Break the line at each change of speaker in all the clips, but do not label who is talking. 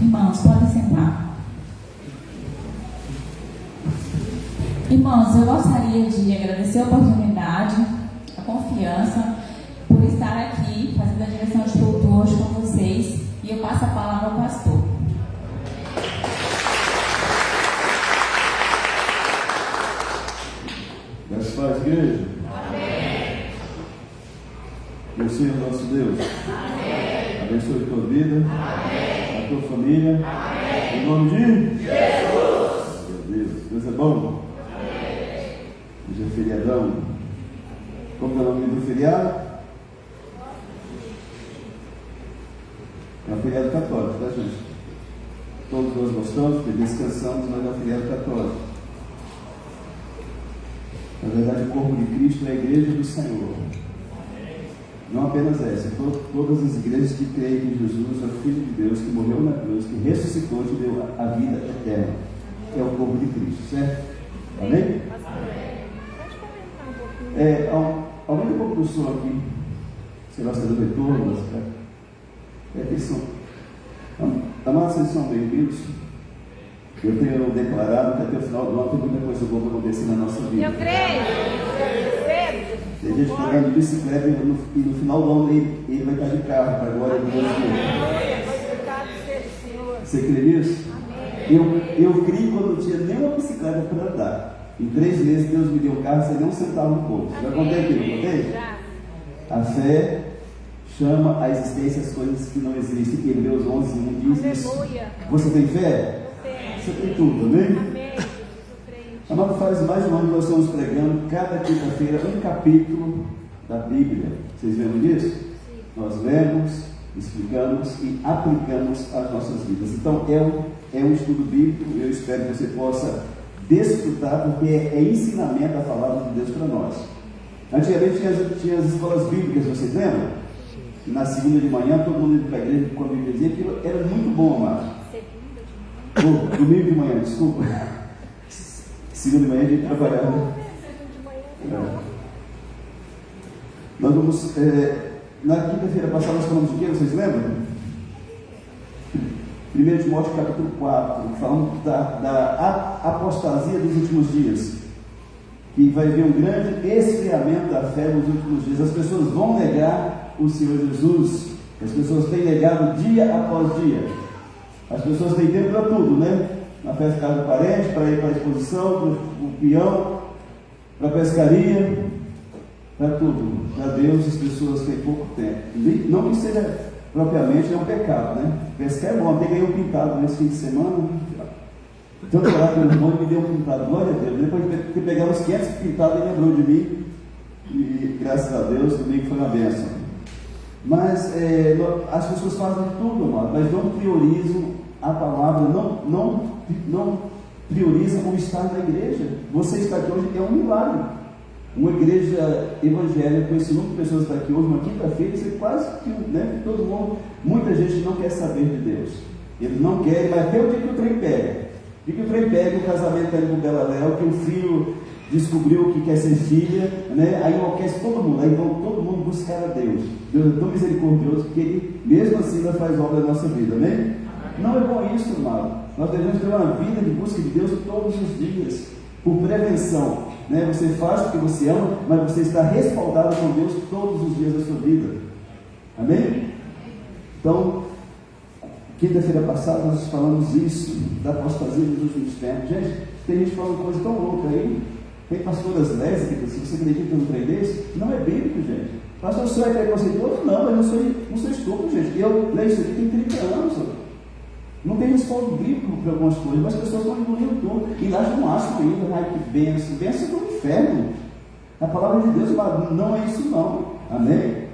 Irmãos, podem sentar. Irmãos, eu gostaria de agradecer a oportunidade, a confiança, por estar aqui fazendo a direção de culto hoje com vocês. E eu passo a palavra ao pastor.
Graças a Deus, igreja. Amém. Você é o nosso Deus. Amém. Abençoe a tua vida. Amém. A tua família. Amém. Em nome de Jesus. Meu Deus, Deus é bom. Amém. Hoje é feriadão. Como é o nome do feriado? É um feriado católico, tá, gente? Todos nós gostamos, porque descansamos, mas é um feriado católico. Na verdade, o corpo de Cristo é a igreja do Senhor. Não apenas essa, todas as igrejas que creem que Jesus é o Filho de Deus, que morreu na cruz, que ressuscitou e deu a vida eterna. É o corpo de Cristo, certo? Amém? Aumenta um pouco do som aqui. Sei lá se é do retorno, mas atenção. Amados, vocês são bem-vindos. Eu tenho declarado que até o final do ano tem muita coisa boa para acontecer na nossa vida.
Eu creio.
Tem gente pegando de bicicleta e no final do ano ele vai estar de carro, para a glória de Deus. Você crê nisso? Eu criei quando não tinha nenhuma bicicleta para andar. Em 3 meses Deus me deu um carro sem nem um centavo no bolso. Já contei aqui, não contei? A fé chama a existência as coisas que não existem. Hebreus 11:1 diz isso. Você tem fé? Você tem tudo, amém? Amado, faz mais de um ano que nós estamos pregando cada quinta-feira um capítulo da Bíblia. Vocês lembram disso? Sim. Nós lemos, explicamos e aplicamos às nossas vidas. Então é um estudo bíblico. Eu espero que você possa desfrutar, porque é ensinamento a palavra de Deus para nós. Antigamente tinha as escolas bíblicas, vocês lembram? Na segunda de manhã todo mundo ia para a igreja com a Bíblia, dizia que era muito bom, amado. Domingo de manhã, desculpa. Segunda de manhã a gente trabalhava. Nós vamos. Na quinta-feira passada nós falamos de quê? Vocês lembram? 1 Timóteo capítulo 4, falando da apostasia dos últimos dias. Que vai haver um grande esfriamento da fé nos últimos dias. As pessoas vão negar o Senhor Jesus. As pessoas têm negado dia após dia. As pessoas têm tempo para tudo, né? Na festa casa do parente, para ir para a exposição, para o peão, para a pescaria, para tudo. Para Deus as pessoas têm pouco tempo. Não que seja propriamente um pecado, né? Pescar é bom, até ganhei um pintado nesse fim de semana. Tanto lá que o irmão me deu um pintado, glória a Deus. Depois de pegar uns 500 pintados, ele lembrou de mim. E graças a Deus, domingo foi uma bênção. Mas as pessoas fazem tudo, amado, mas não priorizam a palavra, não priorizam o estar na igreja. Você está aqui hoje é um milagre. Uma igreja evangélica com esse número de pessoas está aqui hoje, uma quinta-feira, isso é quase que, né, todo mundo, muita gente não quer saber de Deus. Eles não querem, mas até o dia que o trem pega. O dia que o trem pega, o casamento está indo com Bela-Léo, que o filho descobriu que quer ser filha, né? Aí enlouquece todo mundo, aí vão todo mundo buscar a Deus. Deus é tão misericordioso que Ele, mesmo assim, ainda faz obra na nossa vida, amém? Não é bom isso, amado. Nós devemos ter uma vida de busca de Deus todos os dias, por prevenção, né? Você faz porque você ama, mas você está respaldado com Deus todos os dias da sua vida, amém? Então, quinta-feira passada nós falamos isso, da apostasia dos últimos tempos. Gente, tem gente falando coisa tão louca aí. Tem pastoras lésbicas, se você acredita num trem desse, não é bíblico, gente. Pastor, o senhor é preconceituoso? Não, mas não sou estúpido, gente. Eu leio isso aqui tem 30 anos. Não tem respaldo bíblico para algumas coisas, mas as pessoas estão engolindo tudo. E lá já não acham ainda, ai que benção. Benção do inferno. A palavra de Deus não é isso não. Amém?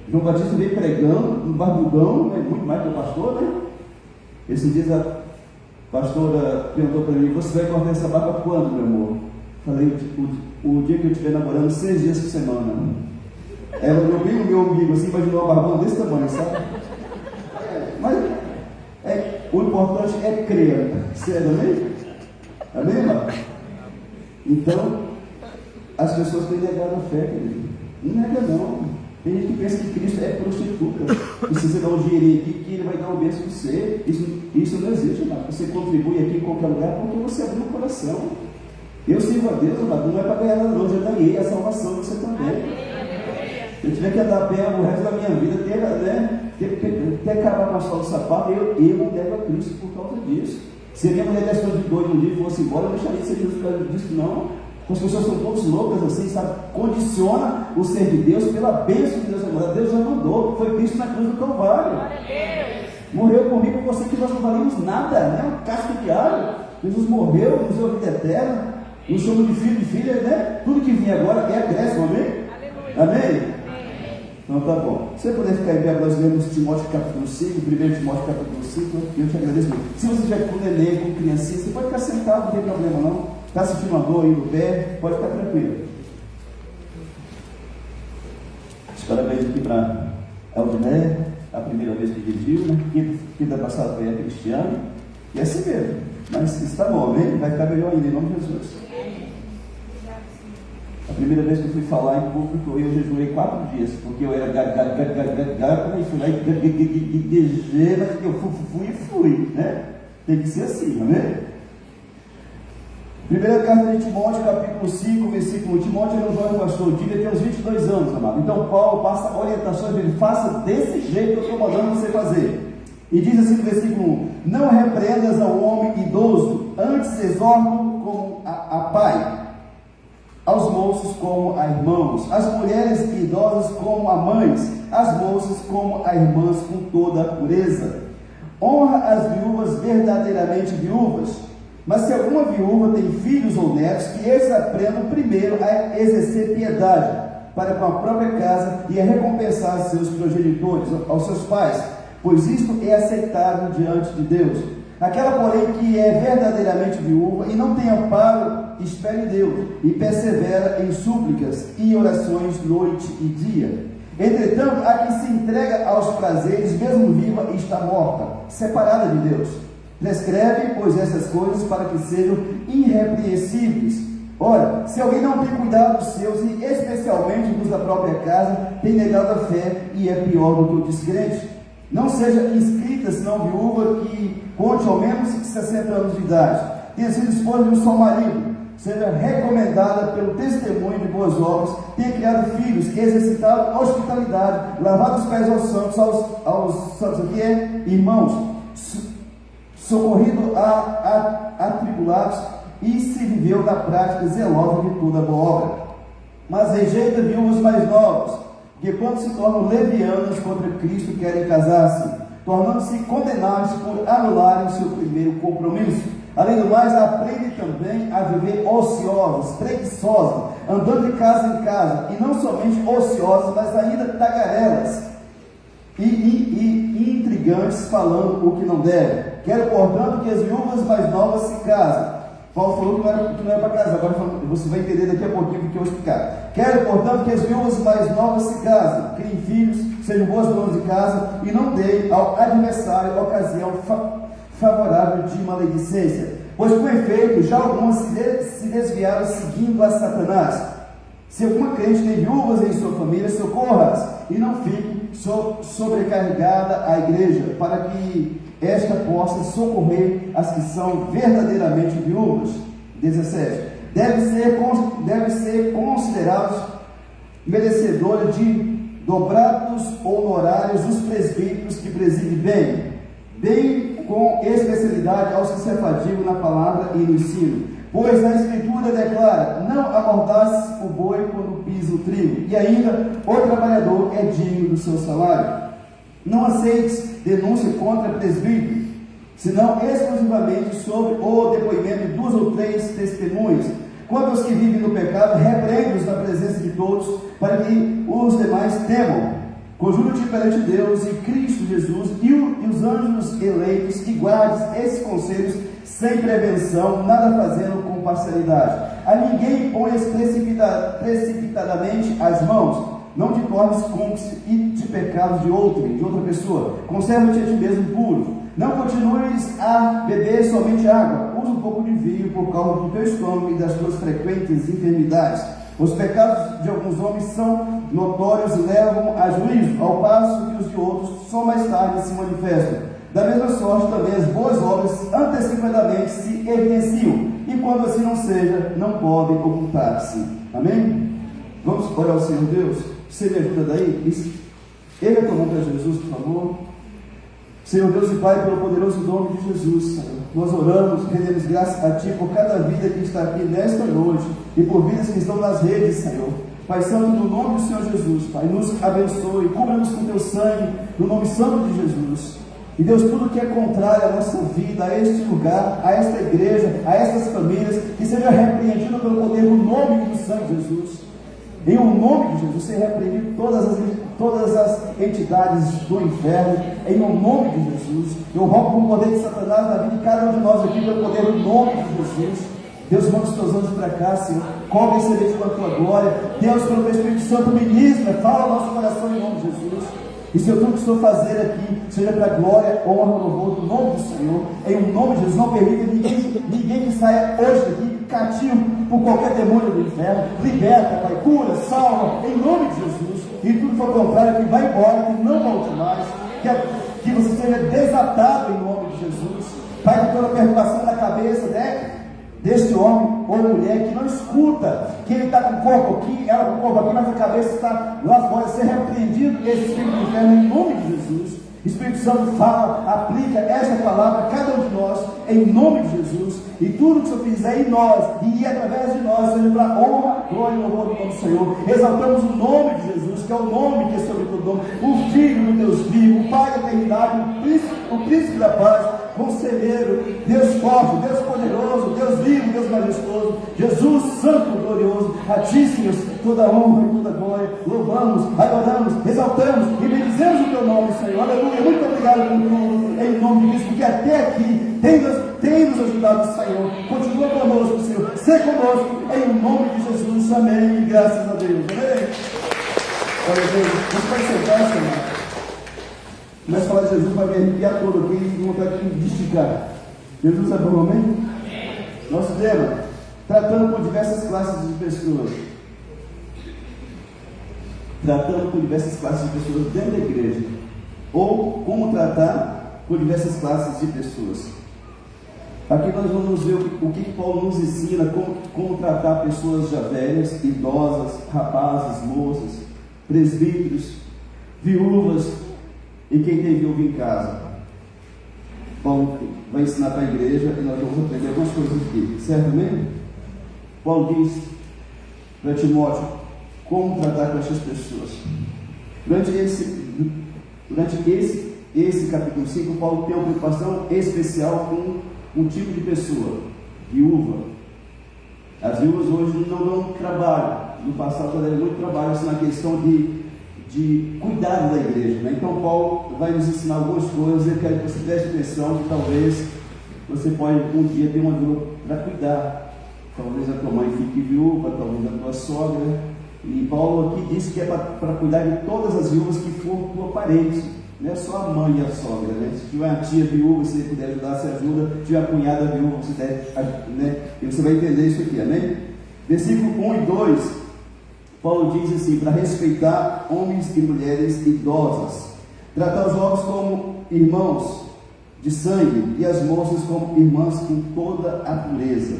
João Batista veio pregando, um barbudão, né? Muito mais que o pastor, né? Esses dias a pastora perguntou para mim, você vai cortar essa barba quando, meu amor? Falei, o dia que eu estiver namorando 6 dias por semana. Ela olhou bem o meu umbigo, assim, imaginou uma barbona desse tamanho, sabe? Mas o importante é crer. Sério, amém? Amém, irmão? Então, as pessoas têm negado a fé, querido. Não nega não. Tem gente que pensa que Cristo é prostituta. E se você dá um dinheirinho aqui, que Ele vai dar um bênção para você. Isso não existe, amado. Você contribui aqui em qualquer lugar porque você abriu o coração. Eu sirvo a Deus, amado, não é para ganhar nada, não. Eu já ganhei a salvação, você também. Se eu tiver que andar a pé o resto da minha vida, até acabar com a sola do sapato, eu não nego a Cristo por causa disso. Se a minha mulher desse de doido um dia e fosse embora, eu deixaria de ser Jesus por causa disso, não. As pessoas são todas loucas assim, sabe? Condiciona o ser de Deus pela bênção de Deus. Deus já mandou, foi Cristo na cruz do Calvário. Morreu por mim, por você, que nós não valemos nada, né? Um casco de alho. Jesus morreu, nos deu vida eterna, nos chamou de filho e filha, né? Tudo que vem agora é acréscimo, amém? Amém? Então tá bom. Se você puder ficar em pé, nós lemos Timóteo capítulo 5, 1 Timóteo capítulo 5, eu te agradeço muito. Se você estiver com neném, com criancinha, você pode ficar sentado, não tem problema não. Está sentindo uma dor aí no pé, pode ficar tranquilo. Parabéns aqui para a Aldiné, a primeira vez que pediu, né? Quinta passada foi a Cristiano, e é assim mesmo, mas está bom, amém? Vai ficar melhor ainda, em nome de Jesus. A primeira vez que eu fui falar em público, eu jejuei 4 dias, porque eu era gago, e fui lá e gaguejei, mas eu fui, né? Tem que ser assim, amém? Primeira carta de Timóteo, capítulo 5, versículo 1. Timóteo era um jovem pastor, Dília tem uns 22 anos, amado. Então Paulo passa orientações dele, faça desse jeito que eu estou mandando você fazer. E diz assim no versículo 1: não repreendas ao homem idoso, antes exorta-o como a pai, aos moços como a irmãos, as mulheres idosas como a mães, as moças como a irmãs, com toda a pureza. Honra as viúvas verdadeiramente viúvas. Mas se alguma viúva tem filhos ou netos, que eles aprendam primeiro a exercer piedade para com a própria casa e a recompensar seus progenitores, aos seus pais, pois isto é aceitável diante de Deus. Aquela, porém, que é verdadeiramente viúva e não tem amparo, espere em Deus e persevera em súplicas e orações noite e dia. Entretanto, a que se entrega aos prazeres, mesmo viva, está morta, separada de Deus. Prescreve, pois, essas coisas para que sejam irrepreensíveis. Ora, se alguém não tem cuidado dos seus, e especialmente dos da própria casa, tem negado a fé e é pior do que o descrente. Não seja inscrita, senão viúva, que conte ao menos 60 anos de idade, tenha sido esposa de um só marido, seja recomendada pelo testemunho de boas obras, tenha criado filhos, exercitado hospitalidade, lavado os pés aos santos, aos santos, o que é? Irmãos, socorrido a atribulados, e se viveu na prática zelosa de toda boa obra. Mas rejeita viúvas mais novas, que quando se tornam levianas contra Cristo querem casar-se, tornando-se condenados por anularem o seu primeiro compromisso. Além do mais, aprendem também a viver ociosas, preguiçosas, andando de casa em casa, e não somente ociosas, mas ainda tagarelas e intrigantes, falando o que não deve. Quero, portanto, que as viúvas mais novas se casem. Paulo falou que não era para casar, agora você vai entender daqui a pouquinho o que eu vou explicar. Quero, portanto, que as viúvas mais novas se casem, criem filhos, sejam boas donas de casa, e não deem ao adversário ocasião favorável de maledicência. Pois, com efeito, já algumas se desviaram seguindo a Satanás. Se alguma crente tem viúvas em sua família, socorra-as, e não fique sobrecarregada a igreja, para que esta possa socorrer as que são verdadeiramente viúvas. 17. Deve ser considerados merecedores de dobrados honorários os presbíteros que presidem bem com especialidade aos que se afadigam na palavra e no ensino. Pois a Escritura declara: não amordaces o boi quando pisa o trigo, e ainda o trabalhador é digno do seu salário. Não aceites denúncia contra presbítero, senão exclusivamente sobre o depoimento de 2 ou 3 testemunhas. Quanto aos que vivem no pecado, repreende-os na presença de todos, para que os demais temam. Conjura-te perante Deus e Cristo Jesus e os anjos eleitos, e guardes esses conselhos sem prevenção, nada fazendo com parcialidade. A ninguém ponhas precipitadamente as mãos. Não te tornes cúmplice de pecados de outra pessoa. Conserva-te a ti mesmo puro. Não continues a beber somente água. Usa um pouco de vinho por causa do teu estômago e das tuas frequentes enfermidades. Os pecados de alguns homens são notórios levam a juízo, ao passo que os de outros só mais tarde se manifestam. Da mesma sorte também as boas obras antecipadamente se evidenciam, e quando assim não seja, não podem ocultar-se. Amém? Vamos orar ao Senhor Deus? Você me ajuda daí? Ele tomou para Jesus, por favor. Senhor Deus e Pai, pelo poderoso nome de Jesus, Senhor, nós oramos, rendemos graças a Ti por cada vida que está aqui nesta noite e por vidas que estão nas redes, Senhor. Pai Santo, no nome do Senhor Jesus, Pai, nos abençoe, cubra-nos com Teu sangue, no nome santo de Jesus. E Deus, tudo que é contrário à nossa vida, a este lugar, a esta igreja, a estas famílias, que seja repreendido pelo poder do nome do Santo de Jesus. Em o nome de Jesus, seja repreendido todas as entidades do inferno, em o nome de Jesus. Eu rogo com o poder de Satanás na vida de cada um de nós aqui, pelo poder do nome de Jesus. Deus, manda os teus anjos para cá, Senhor. Cobre esse leite com a tua glória. Deus, pelo teu Espírito Santo, ministra, fala ao nosso coração em nome de Jesus. E Senhor, tudo que estou fazer aqui, seja para a glória, honra, louvor do nome do Senhor. Em nome de Jesus, não permita ninguém que saia hoje daqui cativo por qualquer demônio do inferno. Liberta, Pai, cura, salva, em nome de Jesus. E tudo que for contrário, que vai embora, que não volte mais. Que você seja desatado em nome de Jesus. Pai, que toda perturbação na cabeça, né, deste homem ou mulher que não escuta, que ele está com o corpo aqui, ela com o corpo aqui, mas a cabeça está lá fora, ser repreendido esse espírito do inferno em nome de Jesus. Espírito Santo fala, aplica esta palavra a cada um de nós, em nome de Jesus, e tudo que o Senhor fizer em nós e através de nós, seja para a honra, glória e louvor do nome do Senhor. Exaltamos o nome de Jesus, que é o nome que é sobre todo nome, o Filho do Deus vivo, o Pai da eternidade, o príncipe da paz, Conselheiro, Deus forte, Deus poderoso, Deus vivo, Deus majestoso, Jesus santo, glorioso, a Ti, Senhor, toda honra e toda glória, louvamos, adoramos, exaltamos e bendizemos o Teu nome, Senhor. Aleluia, muito obrigado por tudo, em nome de Cristo, porque até aqui tem nos ajudado, Senhor. Continua conosco, Senhor, seja conosco, em nome de Jesus, amém, e graças a Deus, amém. Olha, Deus, você vai sentar, Senhor. Mas falar de Jesus vai me arrepiar todo aqui e vontade de esticar. Jesus é bom, amém? Nosso tema, tratando por diversas classes de pessoas. Tratando por diversas classes de pessoas dentro da igreja. Ou como tratar por diversas classes de pessoas. Aqui nós vamos ver o que Paulo nos ensina, como tratar pessoas já velhas, idosas, rapazes, moças, presbíteros, viúvas, e quem tem viúva em casa. Paulo vai ensinar para a igreja e nós vamos aprender algumas coisas aqui, certo mesmo? Paulo diz para Timóteo como tratar com essas pessoas. Durante esse capítulo 5, Paulo tem uma preocupação especial com um tipo de pessoa, viúva. As viúvas hoje não dão trabalho, no passado deram muito trabalho assim, na questão de cuidado da igreja, né? Então Paulo vai nos ensinar algumas coisas. Eu quero que você preste atenção, que talvez você pode um dia ter uma viúva para cuidar. Talvez a tua mãe fique viúva, talvez a tua sogra. E Paulo aqui diz que é para cuidar de todas as viúvas que for tua parente, não é só a mãe e a sogra, né? Se tiver uma tia viúva, se você puder ajudar, você ajuda. Se tiver a cunhada viúva, você deve, né? E você vai entender isso aqui, amém? Versículo 1 e 2, Paulo diz assim, para respeitar homens e mulheres idosas, tratar os jovens como irmãos de sangue e as moças como irmãs com toda a pureza.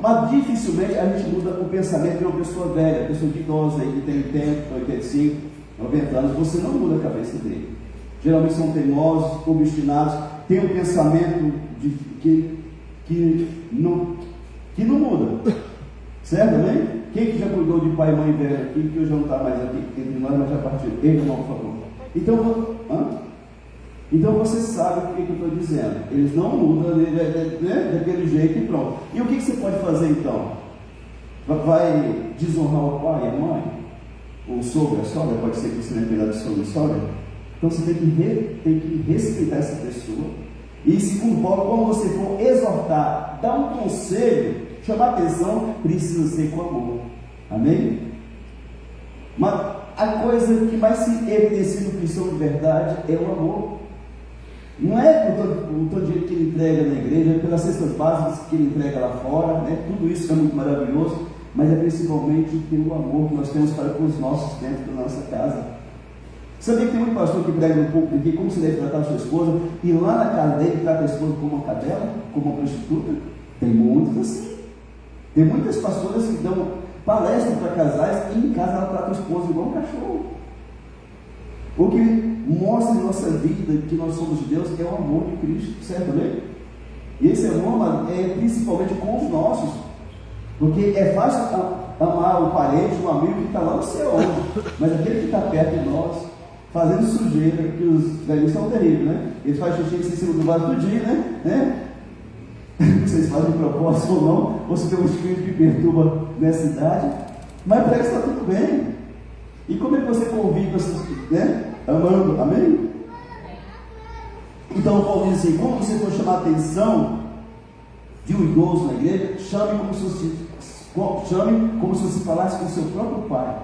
Mas dificilmente a gente muda o pensamento de uma pessoa velha, pessoa de idosa aí, que tem 80, 85, 90 anos, você não muda a cabeça dele. Geralmente são teimosos, obstinados, têm um pensamento que não muda. Certo, amém? Quem que já cuidou de pai e mãe velho aqui, que hoje não está mais aqui entre nós, mas já partiu? Ele não, por favor. Então você sabe o que eu estou dizendo. Eles não mudam, né, daquele jeito e pronto. E o que você pode fazer então? Vai desonrar o pai e a mãe? O sogro, a sogra? Pode ser que você não é cuidado de sogro e sogra? Então você tem que respeitar essa pessoa. E segundo Paulo, quando você for exortar, dar um conselho, chamar atenção, precisa ser com amor. Amém? Mas a coisa que mais se evidencia no cristão de verdade é o amor. Não é o tanto dinheiro que ele entrega na igreja, pelas cestas básicas que ele entrega lá fora, né? Tudo isso é muito maravilhoso, mas é principalmente pelo amor que nós temos para com os nossos dentro da nossa casa. Sabia que tem muito pastor que prega no púlpito aqui como se deve tratar a sua esposa, e lá na casa dele trata a esposa como uma cadela, como uma prostituta? Tem muitos assim. Tem muitas pastoras que dão palestra para casais e em casa ela trata a esposa igual um cachorro. O que mostra em nossa vida que nós somos de Deus é o amor de Cristo, certo, né? E esse amor é principalmente com os nossos, porque é fácil amar o parente, o amigo que está lá no céu, mas aquele que está perto de nós, fazendo sujeira, que os velhos são terríveis, né? Eles fazem xixi em cima do vaso do dia, né? Vocês fazem propósito ou não, ou se tem um espírito que perturba nessa idade, mas parece que está tudo bem. E como é que você convive, né? Amando, amém? Então Paulo diz assim: quando você for chamar a atenção de um idoso na igreja, chame como se você falasse com o seu próprio pai,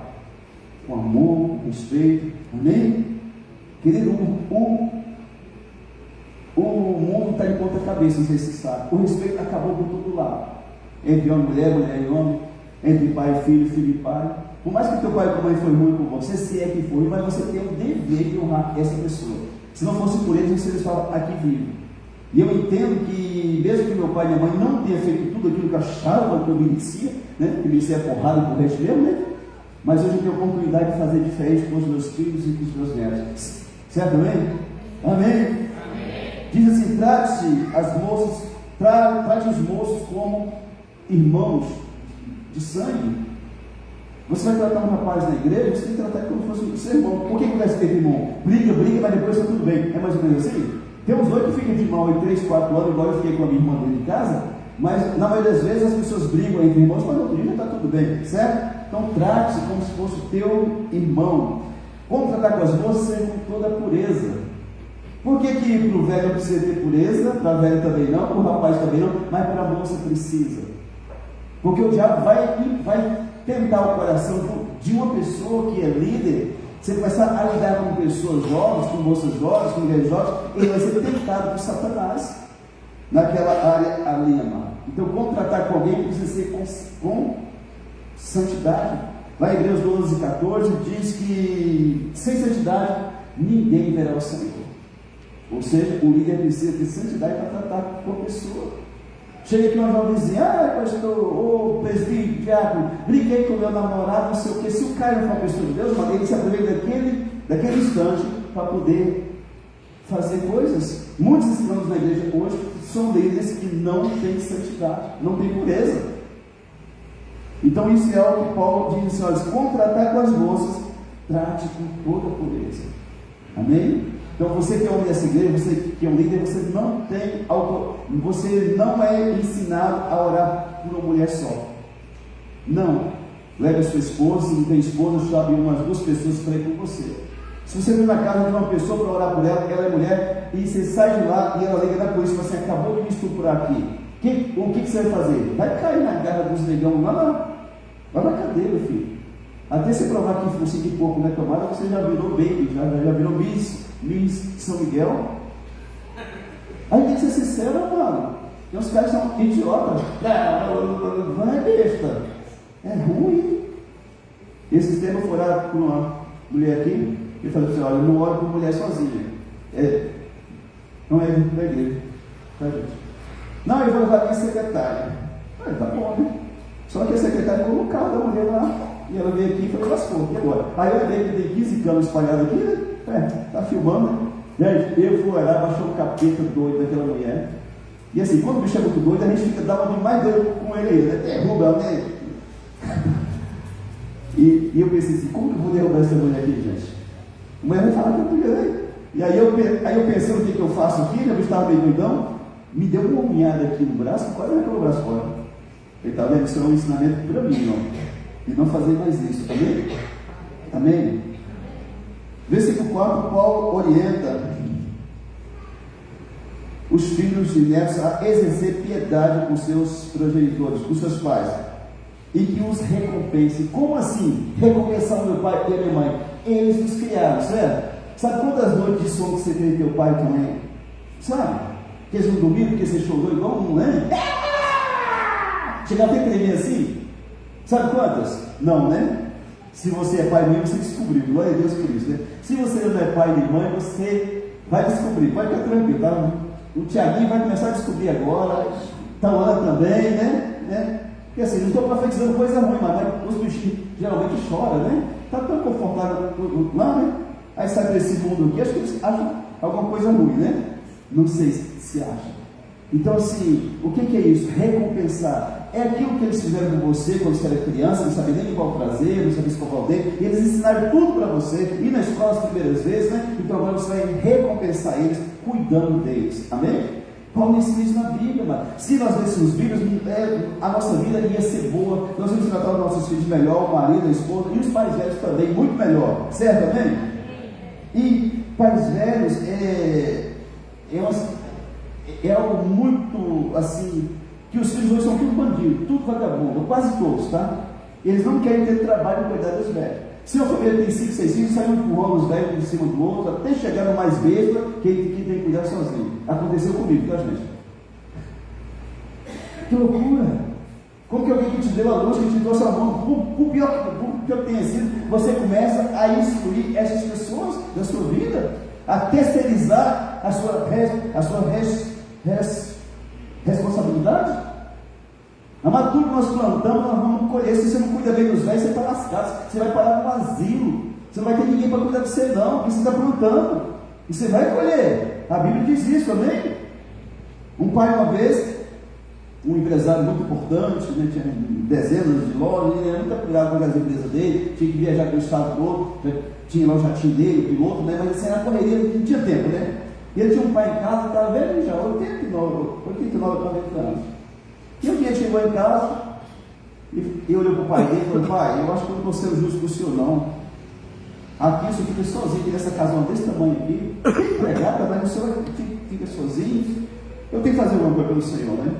com amor, com respeito, amém? Querido, o mundo está em ponta cabeça, não sei se você sabe. O respeito acabou por todo lado, entre homem e mulher, mulher e homem, entre pai e filho, filho e pai. Por mais que teu pai e tua mãe foi ruim com você, se é que foi, mas você tem o dever de honrar essa pessoa. Se não fosse por eles, você estava aqui vivo. E eu entendo que, mesmo que meu pai e minha mãe não tenham feito tudo aquilo que achavam que eu merecia, né? Que merecia porrada por resto mesmo, né? Mas hoje eu tenho a oportunidade de fazer diferente com os meus filhos e com os meus netos. Certo, amém? Amém? Diz assim: trate os moços como irmãos de sangue. Você vai tratar um rapaz na igreja, você tem que tratar como se fosse um seu irmão. Por que acontece que irmão? Briga, mas depois está tudo bem. É mais ou menos assim? Tem uns dois que ficam de mal em 3, 4 anos, igual eu fiquei com a minha irmã dentro de casa, mas na maioria das vezes as pessoas brigam entre irmãos, mas no outro dia está tudo bem, certo? Então trate-se como se fosse o teu irmão. Como tratar com as moças? Com toda a pureza. Por que para o velho precisa ter pureza? Para a velha também não, para o rapaz também não, mas para a moça precisa. Porque o diabo vai tentar o coração de uma pessoa que é líder. Você começar a lidar com pessoas jovens, com moças jovens, com mulheres jovens, ele vai ser tentado por Satanás naquela área ali, amado. Então, como tratar com alguém precisa ser com santidade. Lá em Hebreus 12, 14 diz que sem santidade ninguém verá o Senhor. Ou seja, o líder precisa ter santidade para tratar com a pessoa. Chega aqui uma jovenzinha: pastor, presbítero, diácono, briguei com o meu namorado, não sei o que. Se o cara não for uma pessoa de Deus, mas ele se aproveita daquele instante para poder fazer coisas. Muitos estranhos na igreja hoje são líderes que não têm santidade, não têm pureza. Então isso é o que Paulo diz assim: olha, se contratar com as moças, trate com toda a pureza. Amém? Então você que é homem dessa igreja, você que é um líder, você não é ensinado a orar por uma mulher só. Não. Leve a sua esposa, se não tem esposa, chame umas 2 pessoas para ir com você. Se você vem na casa de uma pessoa para orar por ela, ela é mulher, e você sai de lá e ela liga na polícia e fala assim: acabou de me estuprar aqui. O que você vai fazer? Vai cair na garra dos negão lá na cadeia, filho. Até você provar que focinho de porco não é tomada, você já virou baby, já virou Miss São Miguel. Aí tem que ser sincero, mano. Tem uns caras que são idiotas. Vai, besta. É ruim. Esse tema foi orado por uma mulher aqui, que falou assim: olha, eu não oro por mulher sozinha. Não é da igreja. Tá, gente? Não, eu vou levar a minha secretária. Tá bom, né? Só que a secretária ficou no carro da mulher lá. E ela veio aqui e falou: lascou, e agora? Aí eu veio que tem 15 canos espalhados aqui, né? Tá filmando, né? Gente, eu fui olhar, baixou um capeta doido daquela mulher. E assim, quando o bicho é muito doido, a gente fica dando mais doido com ele, né? Derruba, né? E eu pensei assim: como que eu vou derrubar essa mulher aqui, gente? A mulher vai falar que eu peguei. E aí eu pensando o que eu faço aqui, né? Eu estava meio doidão, me deu uma unhada aqui no braço, quase arrancou o braço fora. Ele está vendo? Isso é um ensinamento para mim, ó. E não fazer mais isso, amém? Amém? Versículo 4, Paulo orienta os filhos e netos a exercer piedade com seus progenitores, com seus pais, e que os recompense. Como assim? Recompensar o meu pai e a minha mãe? Eles nos criaram, certo? Sabe quantas noites de sono que você teve teu pai e tua mãe? Sabe? Que eles não dormiram porque você chorou igual um, né? Chegava a ter tremer assim? Sabe quantas? Não, né? Se você é pai e mãe, você descobriu. Glória a Deus por isso, né? Se você não é pai nem mãe, você vai descobrir. Pode ficar tranquilo, tá? O Tiaguinho vai começar a descobrir agora. Está orando também, né? Porque assim, não estou profetizando coisa ruim, mas os bichinhos geralmente choram, né? Está tão confortável lá, né? Aí sai para esse mundo aqui, acho que eles acham alguma coisa ruim, né? Não sei se acha. Então, assim, o que é isso? Recompensar. É aquilo que eles fizeram com você quando você era criança, não sabia nem qual prazer, não sabia escovar o dente, e eles ensinaram tudo para você, ir na escola as primeiras vezes, né? Então agora você vai recompensar eles, cuidando deles. Amém? Paulo ensina isso na Bíblia, mano. Se nós lêssemos Bíblias, a nossa vida ia ser boa, nós íamos tratar os nossos filhos melhor, o marido, a esposa, e os pais velhos também, muito melhor. Certo, amém? E pais velhos é algo muito assim, que os filhos hoje são tudo bandido, tudo vagabundo, quase todos, tá? Eles não querem ter trabalho para cuidar dos velhos. Se uma família tem 5, 6 filhos, saem empurrando os velhos um de cima do outro, até chegar no mais besta, que tem que cuidar sozinho. Aconteceu comigo, tá, gente? Que loucura! Como que alguém que te deu a luz, que te trouxe a mão, por pior que eu tenha sido, você começa a excluir essas pessoas da sua vida, a terceirizar a sua responsabilidade? Amado, tudo que nós plantamos, nós vamos colher. Se você não cuida bem dos velhos, você está lascado. Você vai parar no asilo. Você não vai ter ninguém para cuidar de você, não. Porque você está plantando. E você vai colher. A Bíblia diz isso, amém? Um pai, uma vez, um empresário muito importante, né, tinha dezenas de lojas, ele era muito apurado com as empresas dele, tinha que viajar para o estado todo, tinha lá o jatinho dele, o piloto, né, mas assim, na correria, não tinha tempo, né? E ele tinha um pai em casa, estava velho já, 89 anos. E um dia ele chegou em casa e olhou para o pai dele e falou: pai, eu acho que eu não vou ser justo com o senhor, não. Aqui o senhor fica sozinho, aqui nessa casa desse tamanho aqui, empregado, mas o senhor fica sozinho. Eu tenho que fazer alguma coisa pelo senhor, né?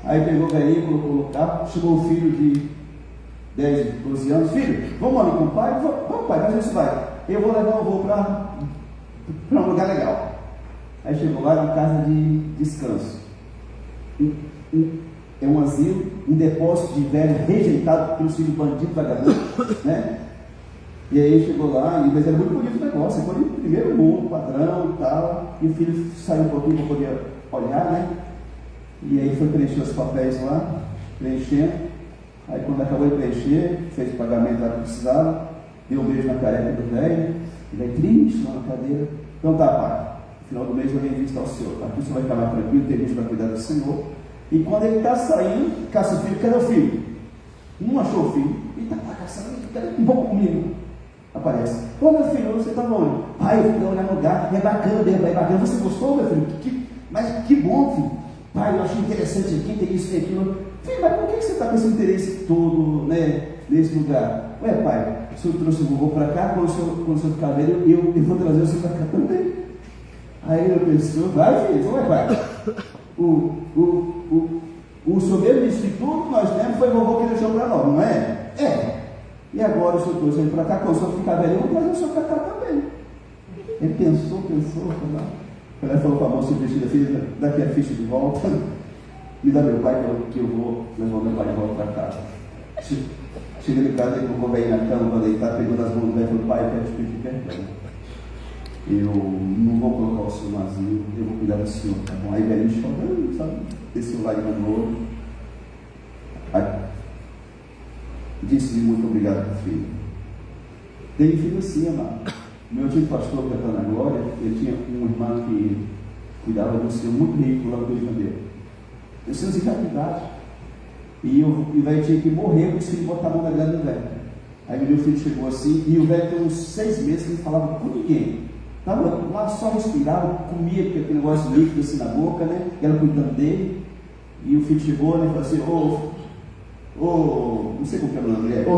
Aí pegou o velhinho, colocou no carro, chamou o filho de 10, 12 anos: filho, vamos ali com o pai? Vamos, pai, mas você vai. Eu vou levar o voo para um lugar legal. Aí chegou lá na casa de descanso. É um asilo, um depósito de velho rejeitado pelos filhos bandidos, vagabundos, né? E aí chegou lá, mas era muito bonito o negócio, foi o primeiro mundo, padrão e tal, e o filho saiu um pouquinho para poder olhar, né? E aí foi preencher os papéis lá, preenchendo. Aí quando acabou de preencher, fez o pagamento lá que precisava, deu um beijo na careca do velho, e vai triste lá na cadeira. Então tá, pai, no final do mês eu venho visitar o senhor, aqui o senhor vai ficar mais tranquilo, tem gente para cuidar do senhor. E quando ele está saindo, caça o filho, cadê o filho? Não achou o filho, ele está lá caçando, cadê um pouco comigo? Aparece: ô meu filho, você está onde? Pai, eu fui olhar no lugar, é bacana, é bacana. Você gostou, meu filho? Mas que bom, filho. Pai, eu achei interessante aqui, tem isso, tem aquilo. Filho, mas por que você está com esse interesse todo, né, nesse lugar? Ué, pai, o senhor trouxe o vovô para cá, quando o senhor ficar velho, eu vou trazer o senhor para cá também. Aí ele pensou: vai, filho, ué, pai. O senhor mesmo disse que tudo que nós temos foi o vovô que deixou para nós, não é? É. E agora o senhor trouxe ele para cá, quando o senhor ficar velho, eu vou trazer o senhor para cá também. Ele pensou, quando ele falou para a moça vestida: filha, daqui a ficha de volta, me dá meu pai que eu vou levar meu pai de volta para casa. Cheguei em casa, ele colocou o velho na cama para deitar, pegou nas mãos do velho e falou: pai, eu quero te pedir perdão. Eu não vou colocar o senhor no asilo, eu vou cuidar do senhor, tá bom? Aí velho chorando, sabe? Desceu lá de novo. Disse-lhe: muito obrigado, meu filho. Tem filho assim, amado. Meu antigo pastor, que está na glória, ele tinha uma irmã que cuidava do senhor, muito rico lá no Rio de Janeiro. Os seus em catividade. E o velho tinha que morrer para o filho botar a mão na grana do velho. Aí meu filho chegou assim, e o velho tem uns 6 meses que não falava com ninguém. Estava lá, só respirava, comia aquele negócio líquido assim na boca, né? Ela cuidando dele. E o filho chegou, né, e falou assim: não sei como que é o nome dele, ô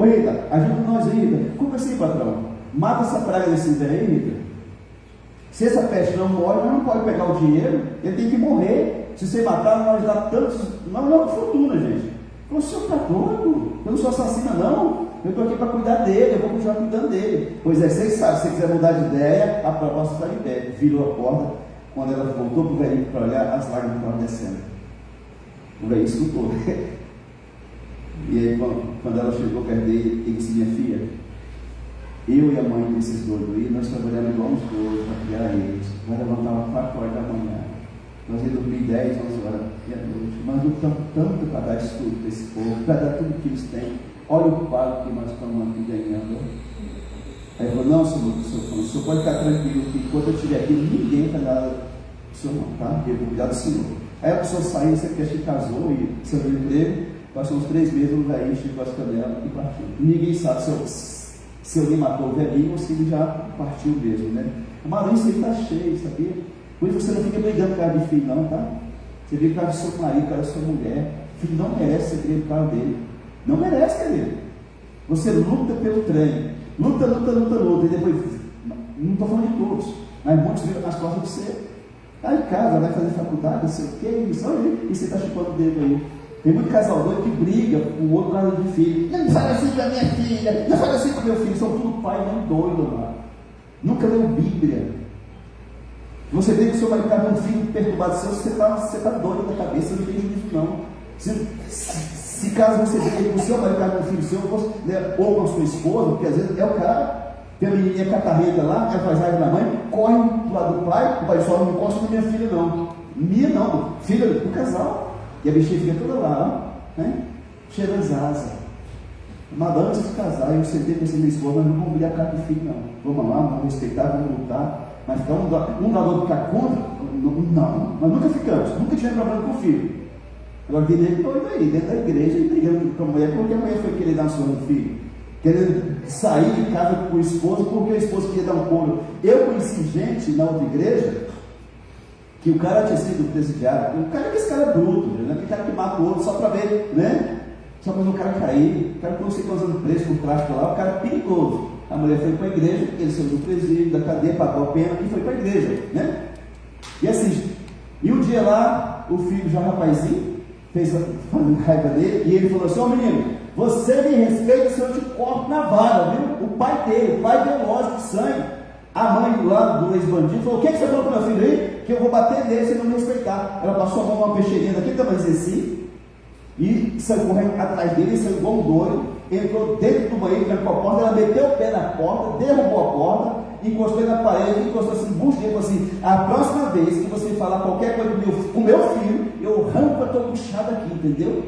Rita, ajuda nós aí, Rita. Como assim, patrão? Mata essa praga desse velho aí, Rita. Se essa peste não morre, nós não pode pegar o dinheiro, ele tem que morrer. Se você matar, nós dá tantos, não fortuna, gente. O senhor está doido? Eu não sou assassina, não. Eu estou aqui para cuidar dele, eu vou continuar cuidando dele. Pois é, vocês sabem, se você quiser mudar de ideia, a proposta está de pé. Virou a porta, quando ela voltou para o velhinho para olhar, as lágrimas estavam descendo. O velhinho escutou. E aí, quando ela chegou perto dele, ele disse: minha filha, eu e a mãe desses doidos aí, nós trabalhamos igual uns doidos para criar eles. Nós levantávamos 4 horas da manhã, nós íamos dormir 10, 11 horas da noite. Nós lutamos tanto para dar estudo para esse povo, para dar tudo que eles têm. Olha o pago que nós estamos aqui ganhando. Aí ele falou: não, o senhor pode ficar tranquilo, que enquanto eu estiver aqui, ninguém vai dar do senhor não, tá? Eu vou cuidar do senhor. Aí a pessoa saiu, você que casou e saiu do emprego, passou uns 3 meses, o velhinho chegou as canelas e partiu. Ninguém sabe se alguém matou o velhinho ou se ele já partiu mesmo, né? Mas isso aí está cheio, sabia? Por isso você não fica brigando por causa de filho, não, tá? Você briga por causa do seu marido, por causa da sua mulher. O filho não merece ser briga por causa dele. Não merece, querido. Você luta pelo trem. Luta. E depois, não estou falando de todos, mas muitos viram as costas de você. Está em casa, vai fazer faculdade, não sei o quê, e você está chupando o dedo aí. Tem muito casal doido que briga com o outro por causa de filho. Não fala assim com a minha filha, não fala assim com o meu filho. São tudo pai e mãe doido, mano. Nunca leu Bíblia. Você vê que o seu marido está com um filho perturbado seu, você está doido da cabeça, não tem juízo não. Se caso você veja que o seu marido está com um filho seu, né, ou com a sua esposa, porque às vezes é o cara, tem a menininha catarreta lá, ela faz raiva da mãe, corre do lado do pai, o pai só não encosta na minha filha não. Minha não, filha do casal. E a bichinha fica toda lá, ó, né? Cheira as asas. Mas antes de casar, eu sentei com essa minha esposa, mas não vamos brigar a cara do filho, não. Vamos lá, vamos respeitar, vamos lutar. Mas ficar um da outro ficar contra? Não, nós nunca ficamos, nunca tivemos problema com o filho. Agora tem gente doido aí, dentro da igreja, e brigando com a mulher, porque a mulher foi querer dar surra no filho. Querendo sair de casa com o esposo, porque o esposo queria dar um couro. Eu conheci gente na outra igreja, que o cara tinha sido presidiário, o cara que esse cara é bruto, né? Aquele cara que mata o outro só para ver, né? Só para ver o cara cair, o cara que não sei quantos anos preso por tráfico lá, o cara é perigoso. A mulher foi para a igreja, ele saiu do presídio, da cadeia, pagou a pena e foi para a igreja, né? E assim, e um dia lá, o filho já rapazinho, fez raiva dele, e ele falou assim: ô menino, você me respeita se eu te corto na vara, viu? O pai dele, o pai biológico de sangue. A mãe do lado do ex-bandido falou: o que você falou para o meu filho aí? Que eu vou bater nele se ele não me respeitar. Ela passou a mão numa peixeirinha daquele tamanho assim, e saiu correndo atrás dele, saiu igual um doido, entrou dentro do banheiro, trancou a porta, ela meteu o pé na porta, derrubou a porta, encostou na parede, encostou assim, bucho dele, falou assim: a próxima vez que você falar qualquer coisa com o meu filho, eu arranco a tua buchada aqui, entendeu?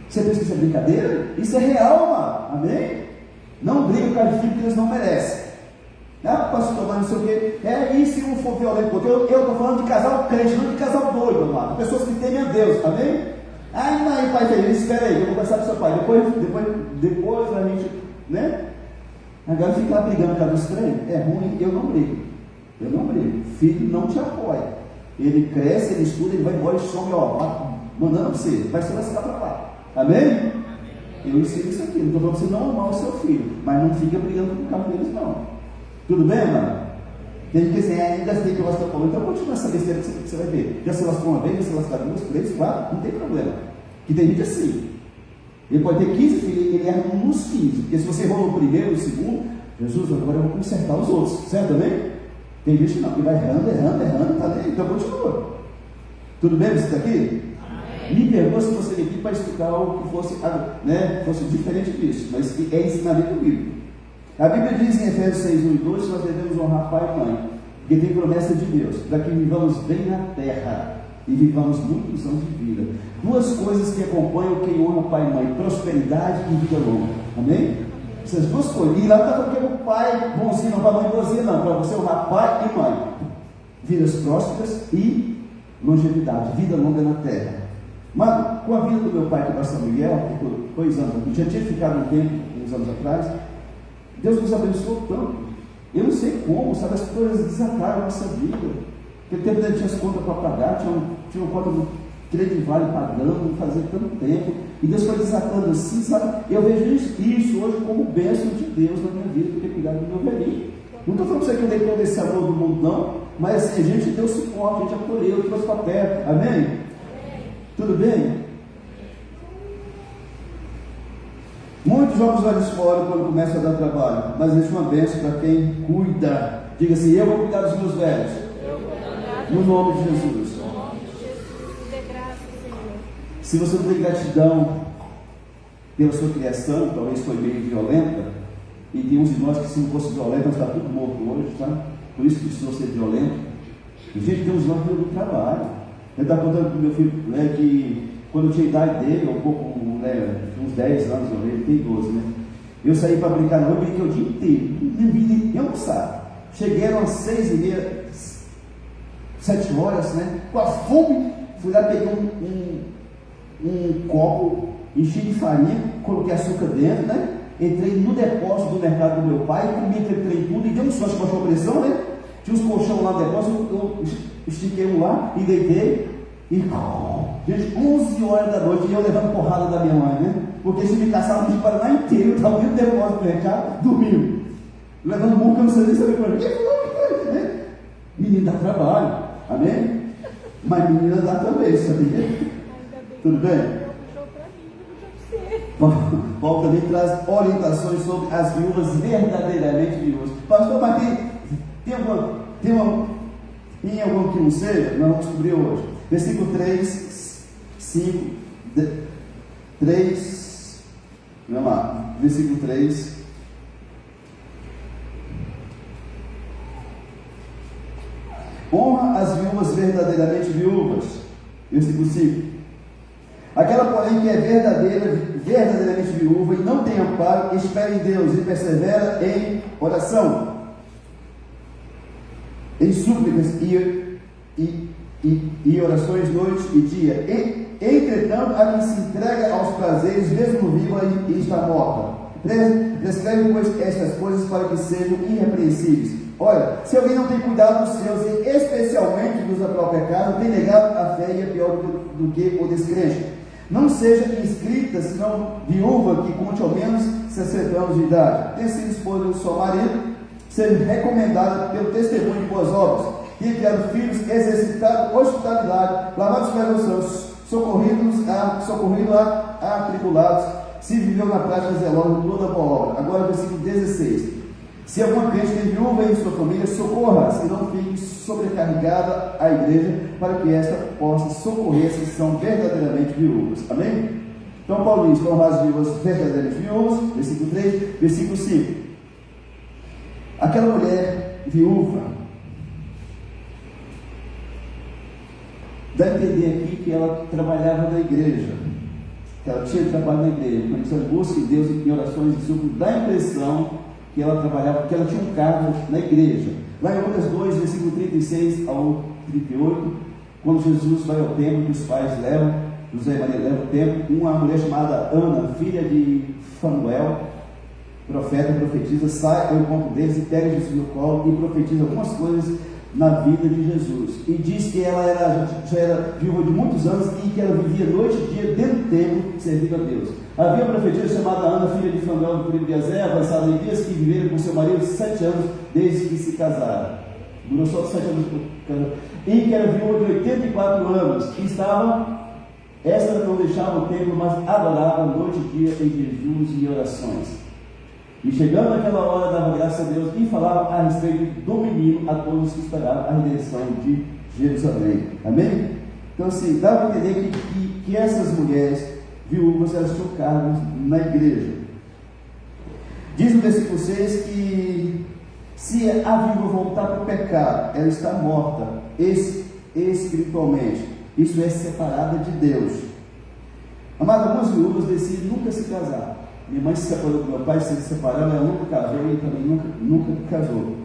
Você pensa que isso é brincadeira? Isso é real, mano, amém? Não briga com os filhos que eles não merecem. Ah, pastor, mas não sei o quê. E se um for violento? Porque eu estou falando de casal crente, não de casal doido, amado. Pessoas que temem a Deus, amém? Aí, pai feliz, espera aí, eu vou conversar com seu pai. Depois a gente, né? Agora ficar brigando por causa dos trem é ruim, eu não brigo. Filho não te apoia. Ele cresce, ele estuda, ele vai embora e some, ó, mandando para você, vai se lascar para lá. Amém? Eu ensino isso aqui, não estou falando para você não amar o seu filho, mas não fica brigando por causa deles, não. Tudo bem, mano? Tem gente que diz: ainda sei que eu lasco a palma. Então continua essa besteira que você vai ver. Já se lascou uma vez, já se lascou 2, 3, 4, não tem problema. Que tem gente assim. Ele pode ter 15 filhos, ele erra nos 15. Porque se você errou no primeiro, no segundo, Jesus, agora eu vou consertar os outros. Certo também? Tem gente não, que vai errando, tá bem? Então continua. Tudo bem você está aqui? Me pergunta se você veio aqui para explicar algo que fosse, né, fosse diferente disso. Mas é ensinamento bíblico. A Bíblia diz em Efésios 6, 1 e 2 que nós devemos honrar pai e mãe, porque tem promessa de Deus, para que vivamos bem na terra e vivamos muitos anos de vida. 2 coisas que acompanham quem honra pai e mãe: prosperidade e vida longa. Amém? Essas 2 coisas. E lá não está falando que é o pai bonzinho, não para a mãe bonzinha, não. Para você honrar pai e mãe. Vidas prósperas e longevidade, vida longa na terra. Mas com a vida do meu pai, que é pastor Miguel, que ficou 2 anos aqui, já tinha ficado um tempo, uns anos atrás. Deus nos abençoou tanto. Eu não sei como, sabe, as coisas desataram a nossa vida. Naquele tempo ele tinha as contas para pagar, tinha uma conta do crédito vale pagando, fazia tanto tempo. E Deus foi desatando assim, sabe? Eu vejo isso hoje como bênção de Deus na minha vida, por ter cuidado do meu velhinho. Não estou falando para você que eu dei todo esse amor do mundo, não. Mas assim, a gente deu suporte, a gente acolheu, trouxe para perto. Amém? Tudo bem? Muitos jogam os olhos fora quando começa a dar trabalho, mas existe uma bênção para quem cuida. Diga assim: eu vou cuidar dos meus velhos. No nome de Jesus. Se você não tem gratidão pela sua criação, talvez foi meio violenta, e tem uns de nós que se não fosse violento, nós está tudo morto hoje, tá? Por isso que precisou ser violento. E gente, tem uns de nós que deu muito trabalho. Eu estava contando para o meu filho, né, que quando eu tinha a idade dele, um pouco, né, uns 10 anos, ele tem 12, né? Eu saí para brincar na rua, eu brinquei o dia inteiro, não vi nem almoçar. Cheguei às 6h30, 7 horas, né? Com a fome, fui lá, peguei um copo, enchi de farinha, coloquei açúcar dentro, né? Entrei no depósito do mercado do meu pai, comi aquele trem tudo, e deu um sorte com a pressão, né? Tinha uns colchão lá no depósito, eu estiquei um lá e deitei, e gente, 11 horas da noite, e eu levando porrada da minha mãe, né? Porque se me caçava no Paraná inteiro, eu estava dentro do depósito do mercado, dormindo, levando murro que eu não sei nem saber por quê. Né? Menino dá trabalho, amém? Mas menina dá também, sabia? Tudo bem? Paulo também traz orientações sobre as viúvas verdadeiramente viúvas. Pastor, mas tem algum que não seja? Nós vamos descobrir hoje. Versículo 3, 5, 3, vamos lá, versículo 3. Honra as viúvas verdadeiramente viúvas. Versículo 5. Aquela, porém, que é verdadeiramente viúva e não tem amparo, espera em Deus e persevera em oração, em súplicas e orações noite e dia. Entretanto, a que se entrega aos prazeres, mesmo viva e está morta. Prescreve, pois, estas coisas para que sejam irrepreensíveis. Olha, se alguém não tem cuidado dos seus, e especialmente dos da própria casa, tem negado a fé e é pior do que o descrente. Não seja inscrita, senão viúva, que conte ao menos 60 anos de idade. Tenha sido esposa do seu marido, sendo recomendada pelo testemunho de boas obras, e criado filhos, exercitado hospitalidade, lavado os pés aos santos, socorrido a atribulados, se viveu na prática zelosa de toda boa obra. Agora, versículo 16. Se alguma crente tem viúva em sua família, socorra-se e não fique sobrecarregada a igreja, para que esta possa socorrer se são verdadeiramente viúvas. Amém? Então, Paulo diz: honrar as viúvas verdadeiramente viúvas, versículo 3, versículo 5. Aquela mulher viúva, dá a entender aqui que ela trabalhava na igreja, que ela tinha trabalho na igreja, quando ela busca em Deus em orações e súplicas, dá a impressão que ela trabalhava, que ela tinha um cargo na igreja. Lá em Lucas 2, versículo 36 ao 38, quando Jesus vai ao templo, que os pais levam, José e Maria levam ao templo, uma mulher chamada Ana, filha de Fanuel, profeta, profetiza, sai ao encontro deles e pega Jesus no colo e profetiza algumas coisas na vida de Jesus. E diz que ela já era viúva de muitos anos e que ela vivia noite e dia dentro do templo, servindo a Deus. Havia uma profetisa chamada Ana, filha de Fanuel, do primo de Azé, avançada em dias, que viveram com seu marido 7 anos desde que se casaram. Durou só 7 anos e que era viúva de 84 anos. E esta não deixava o templo, mas adorava noite e dia em jejuns e orações. E chegando naquela hora, dava graças a Deus e falava a respeito do menino a todos que esperavam a redenção de Jerusalém. Amém? Então, assim, dá para entender que essas mulheres viúvas, elas tinham cargos na igreja. Diz no versículo 6 que se a viúva voltar para o pecado, ela está morta espiritualmente. Isso é separada de Deus. Amado, algumas viúvas decidem nunca se casar. Minha mãe se separou do meu pai, se separaram, ela nunca casou e também nunca casou.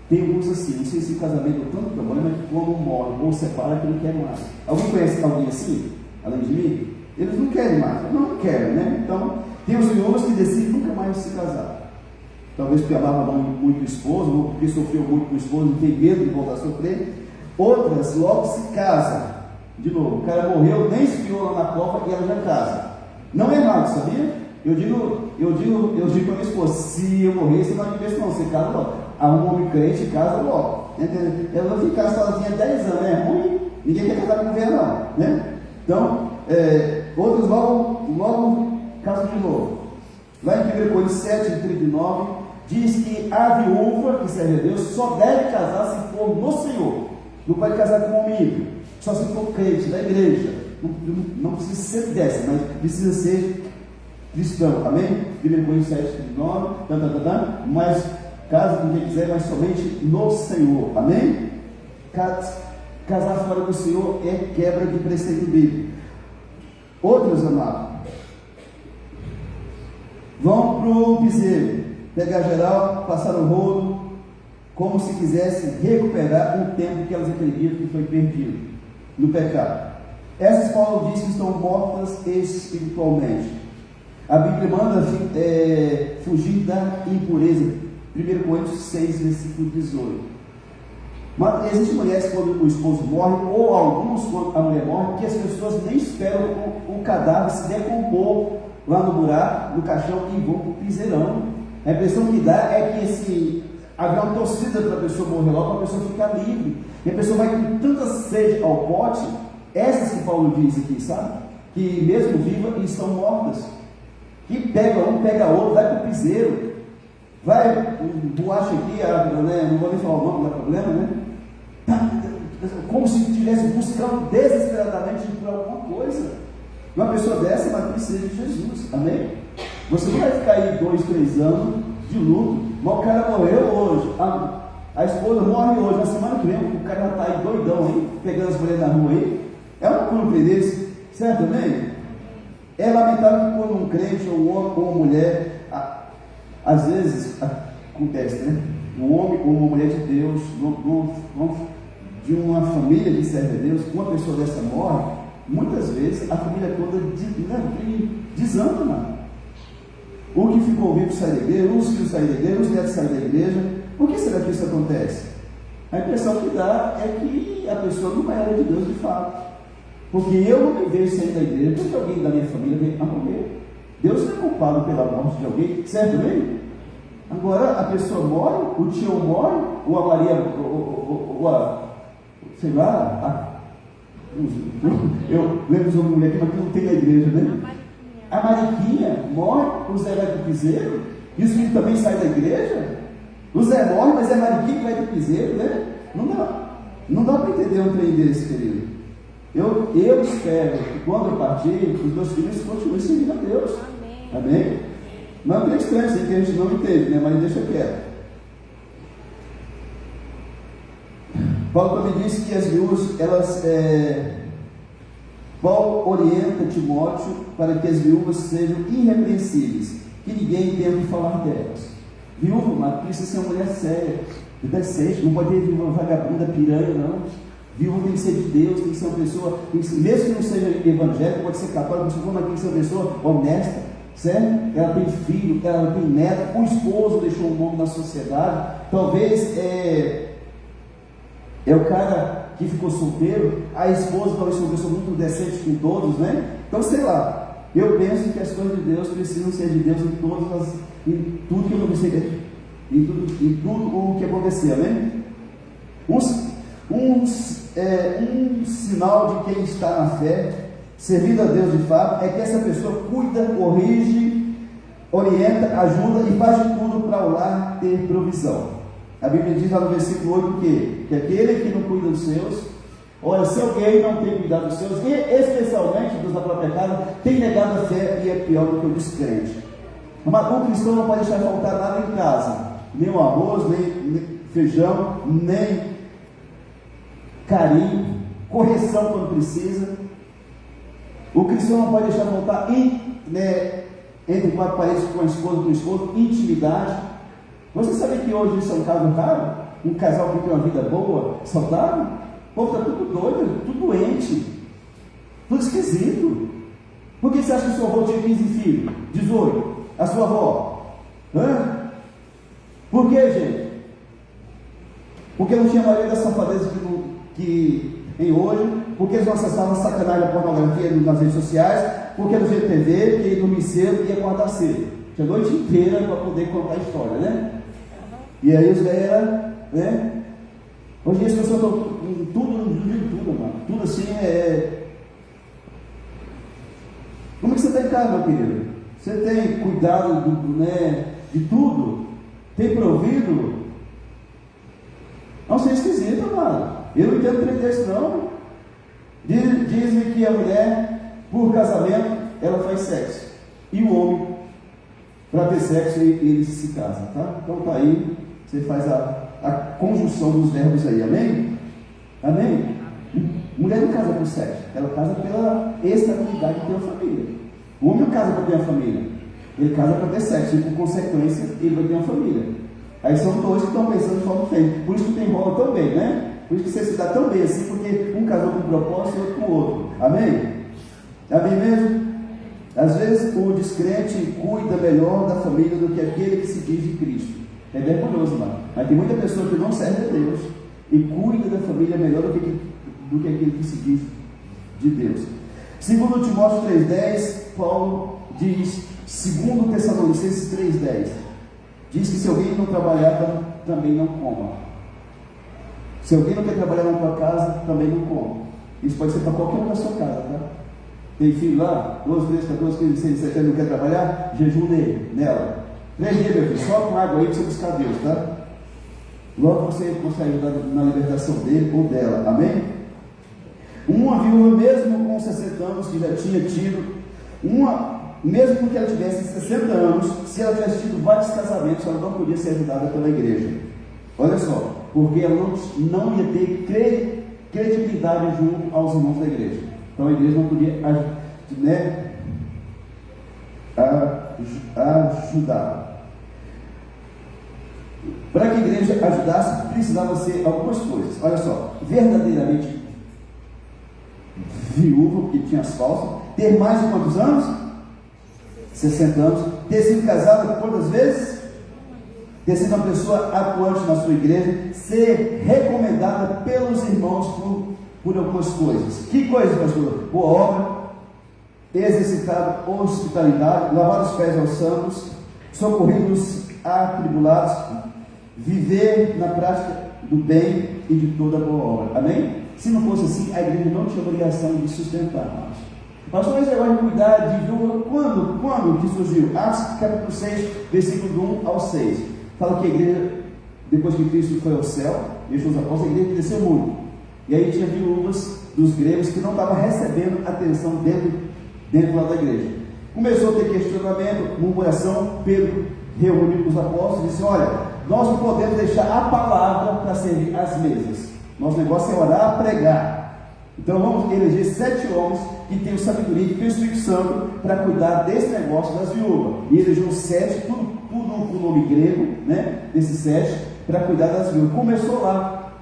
Tem alguns assim, não sei se o casamento é tanto problema que como morre ou separa que não quer mais. Alguém conhece alguém assim, além de mim? Eles não querem mais, não querem, né? Então, tem os viúvas que decidem nunca mais se casar. Talvez porque amava muito o esposo, ou porque sofreu muito com o esposo e tem medo de voltar a sofrer. Outras logo se casam. De novo, o cara morreu, nem esfriou lá na copa e ela já casa. Não é errado, sabia? Eu digo para minha esposa: se eu morrer, você não vai viver, não, você casa logo. Um homem crente casa logo. Entendeu? Ela vai ficar sozinha 10 anos, é ruim, ninguém quer casar com mulher, não. Né? Então, outros logo casam de novo. Lá em 1 Coríntios 7, 39, diz que a viúva que serve a Deus só deve casar se for no Senhor. Não pode casar com um homem ímpio, só se for crente da igreja. não precisa ser dessa, mas precisa ser cristão, amém? 1 Coríntios 7:9, mas casa com quem quiser, mas somente no Senhor, amém? Casar fora do Senhor é quebra de preceito bíblico. Outros, amados, vão para o piseiro, pegar geral, passar o rolo, como se quisesse recuperar um tempo que elas acreditam que foi perdido no pecado. Essas, Paulo diz que estão mortas espiritualmente. A Bíblia manda fugir da impureza. 1 Coríntios 6, versículo 18. Mas existem mulheres quando o esposo morre, ou alguns quando a mulher morre, que as pessoas nem esperam o cadáver se decompor lá no buraco, no caixão, e vão para o piseirão. A impressão que dá é que haverá uma torcida para a pessoa morrer logo, para a pessoa ficar livre. E a pessoa vai com tanta sede ao pote, essas que Paulo diz aqui, sabe? Que mesmo vivas estão mortas. Que pega um, pega outro, vai para o piseiro, vai, boacha aqui, né? Não vou nem falar o nome, não dá problema, né? Como se estivesse buscando desesperadamente por alguma coisa. E uma pessoa dessa vai precisar de Jesus, amém? Você não vai ficar aí 2, 3 anos de luto, mas o cara morreu hoje, a esposa morre hoje, na semana que vem o cara já está aí doidão aí, pegando as mulheres na rua aí. É uma compreendência, certo, amém? É lamentável que quando um crente, ou um homem, ou uma mulher, às vezes acontece, né? Um homem ou uma mulher de Deus, de uma família que serve a Deus, uma pessoa dessa morre, muitas vezes a família toda desanda, mano. O que ficou vivo sai da igreja, os filhos saem da igreja, os netos saem da igreja. Por que será que isso acontece? A impressão que dá é que a pessoa não era de Deus de fato. Porque eu não me vejo sair da igreja porque alguém da minha família veio a morrer. Deus não é culpado pela morte de alguém, certo mesmo? Agora a pessoa morre, o tio morre, ou a Maria, sei lá, eu lembro de uma mulher aqui, mas que não tem na igreja, né? A Mariquinha morre, o Zé vai para o piseiro, e os filhos também saem da igreja. O Zé morre, mas é a Mariquinha que vai para o piseiro, né? Não dá para entender um trem desse, querido. Eu espero que quando eu partir, os meus filhos continuem servindo a Deus. Amém? Não é estranho, sei que a gente não entende, né? Mas deixa quieto. Paulo também disse que as viúvas, Paulo orienta Timóteo para que as viúvas sejam irrepreensíveis, que ninguém tenha de falar delas. Viúva, mas precisa ser uma mulher séria, decente, não pode ter uma vagabunda piranha, não. Viúva tem que ser de Deus, tem que ser uma pessoa, mesmo que não seja evangélica, pode ser católica, mas tem que ser uma pessoa honesta, certo? Ela tem filho, ela tem neto, o esposo deixou um nome na sociedade, talvez é o cara que ficou solteiro, a esposa talvez seja uma pessoa muito decente com todos, né? Então, sei lá, eu penso que as coisas de Deus precisam ser de Deus em tudo que eu acontecer, em tudo o que acontecer, amém? Um sinal de quem está na fé, servindo a Deus de fato, é que essa pessoa cuida, corrige, orienta, ajuda e faz de tudo para o lar ter provisão. A Bíblia diz lá no versículo 8 que aquele que não cuida dos seus, olha, se alguém não tem cuidado dos seus, e especialmente dos da própria casa, tem negado a fé e é pior do que o descrente. Mas um cristão não pode deixar faltar nada em casa, nem o arroz, nem feijão, nem carinho, correção quando precisa. O cristão não pode deixar faltar entre quatro paredes com a esposa, com o esposo, intimidade. Você sabe que hoje isso é um caso raro? Um casal que tem uma vida boa, saudável? O povo está tudo doido, tudo doente, tudo esquisito. Por que você acha que o seu avô tinha 15 filhos? 18? A sua avó? Por que, gente? Porque não tinha a maioria das safadezas que tem hoje, porque eles não acessavam a sacanagem da pornografia nas redes sociais, porque no GTV, que ia dormir cedo e ia acordar cedo. Tinha a noite inteira para poder contar a história, né? E aí os velhos eram, né? Hoje as pessoas estão tudo, mano. Tudo assim Como é que você está em casa, meu querido? Você tem cuidado de tudo? Tem provido? Não seja esquisito, mano. Eu não entendo trem desse, não. Dizem que a mulher, por casamento, ela faz sexo. E o homem, para ter sexo, ele se casa, tá? Então tá aí, você faz a conjunção dos verbos aí, amém? Amém? Mulher não casa por sexo, ela casa pela estabilidade de ter uma família. O homem não casa para ter uma família, ele casa para ter sexo, e por consequência, ele vai ter uma família. Aí são dois que estão pensando de forma diferente, por isso que tem rola tão bem, né? Por isso que você se dá tão bem assim, porque um casou com um propósito e outro com o outro, amém? Amém mesmo? Às vezes o descrente cuida melhor da família do que aquele que se diz de Cristo. É vergonhoso, mano. Mas tem muita pessoa que não serve a Deus e cuida da família melhor do que aquele que se diz de Deus. Segundo Timóteo 3,10, Paulo diz, segundo Tessalonicenses 3,10, diz que se alguém não trabalhar, também não coma. Se alguém não quer trabalhar na tua casa, também não coma. Isso pode ser para qualquer um da sua casa, tá? Tem filho lá, 12, 13, 14, 15, 16, 17 anos, não quer trabalhar? Jejum nela. 3 dias, meu filho, só com água aí para você buscar Deus, tá? Logo você consegue ajudar na libertação dele ou dela, amém? Uma viúva, mesmo com 60 anos, que já tinha tido, mesmo que ela tivesse 60 anos, se ela tivesse tido vários casamentos, ela não podia ser ajudada pela igreja. Olha só, porque ela não ia ter credibilidade junto aos irmãos da igreja. Então a igreja não podia ajudar. Para que a igreja ajudasse, precisava ser algumas coisas. Olha só, verdadeiramente viúva, porque tinha as falsas, ter mais de quantos anos? 60 anos, ter sido casada quantas vezes? Ter sido uma pessoa atuante na sua igreja, ser recomendada pelos irmãos por algumas coisas. Que coisas, pastor? Boa obra, exercitar hospitalidade, lavar os pés aos santos, socorrer os atribulados, viver na prática do bem e de toda boa obra. Amém? Se não fosse assim, a igreja não tinha obrigação de sustentar. Pastor, esse negócio de cuidar de viúva, quando que surgiu? Atos capítulo 6, versículo do 1 ao 6. Fala que a igreja, depois que Cristo foi ao céu, deixou os apóstolos, a igreja cresceu muito. E aí tinha viúvas dos gregos que não estavam recebendo atenção dentro lá da igreja. Começou a ter questionamento, murmuração. Pedro reúne os apóstolos e disse: olha, nós não podemos deixar a palavra para servir as mesas. Nosso negócio é orar, pregar. Então vamos eleger 7 homens que tenham sabedoria e que tenham o Espírito Santo para cuidar desse negócio das viúvas. E elegeu 7, tudo com o nome grego, né? Desses 7, para cuidar das viúvas. Começou lá.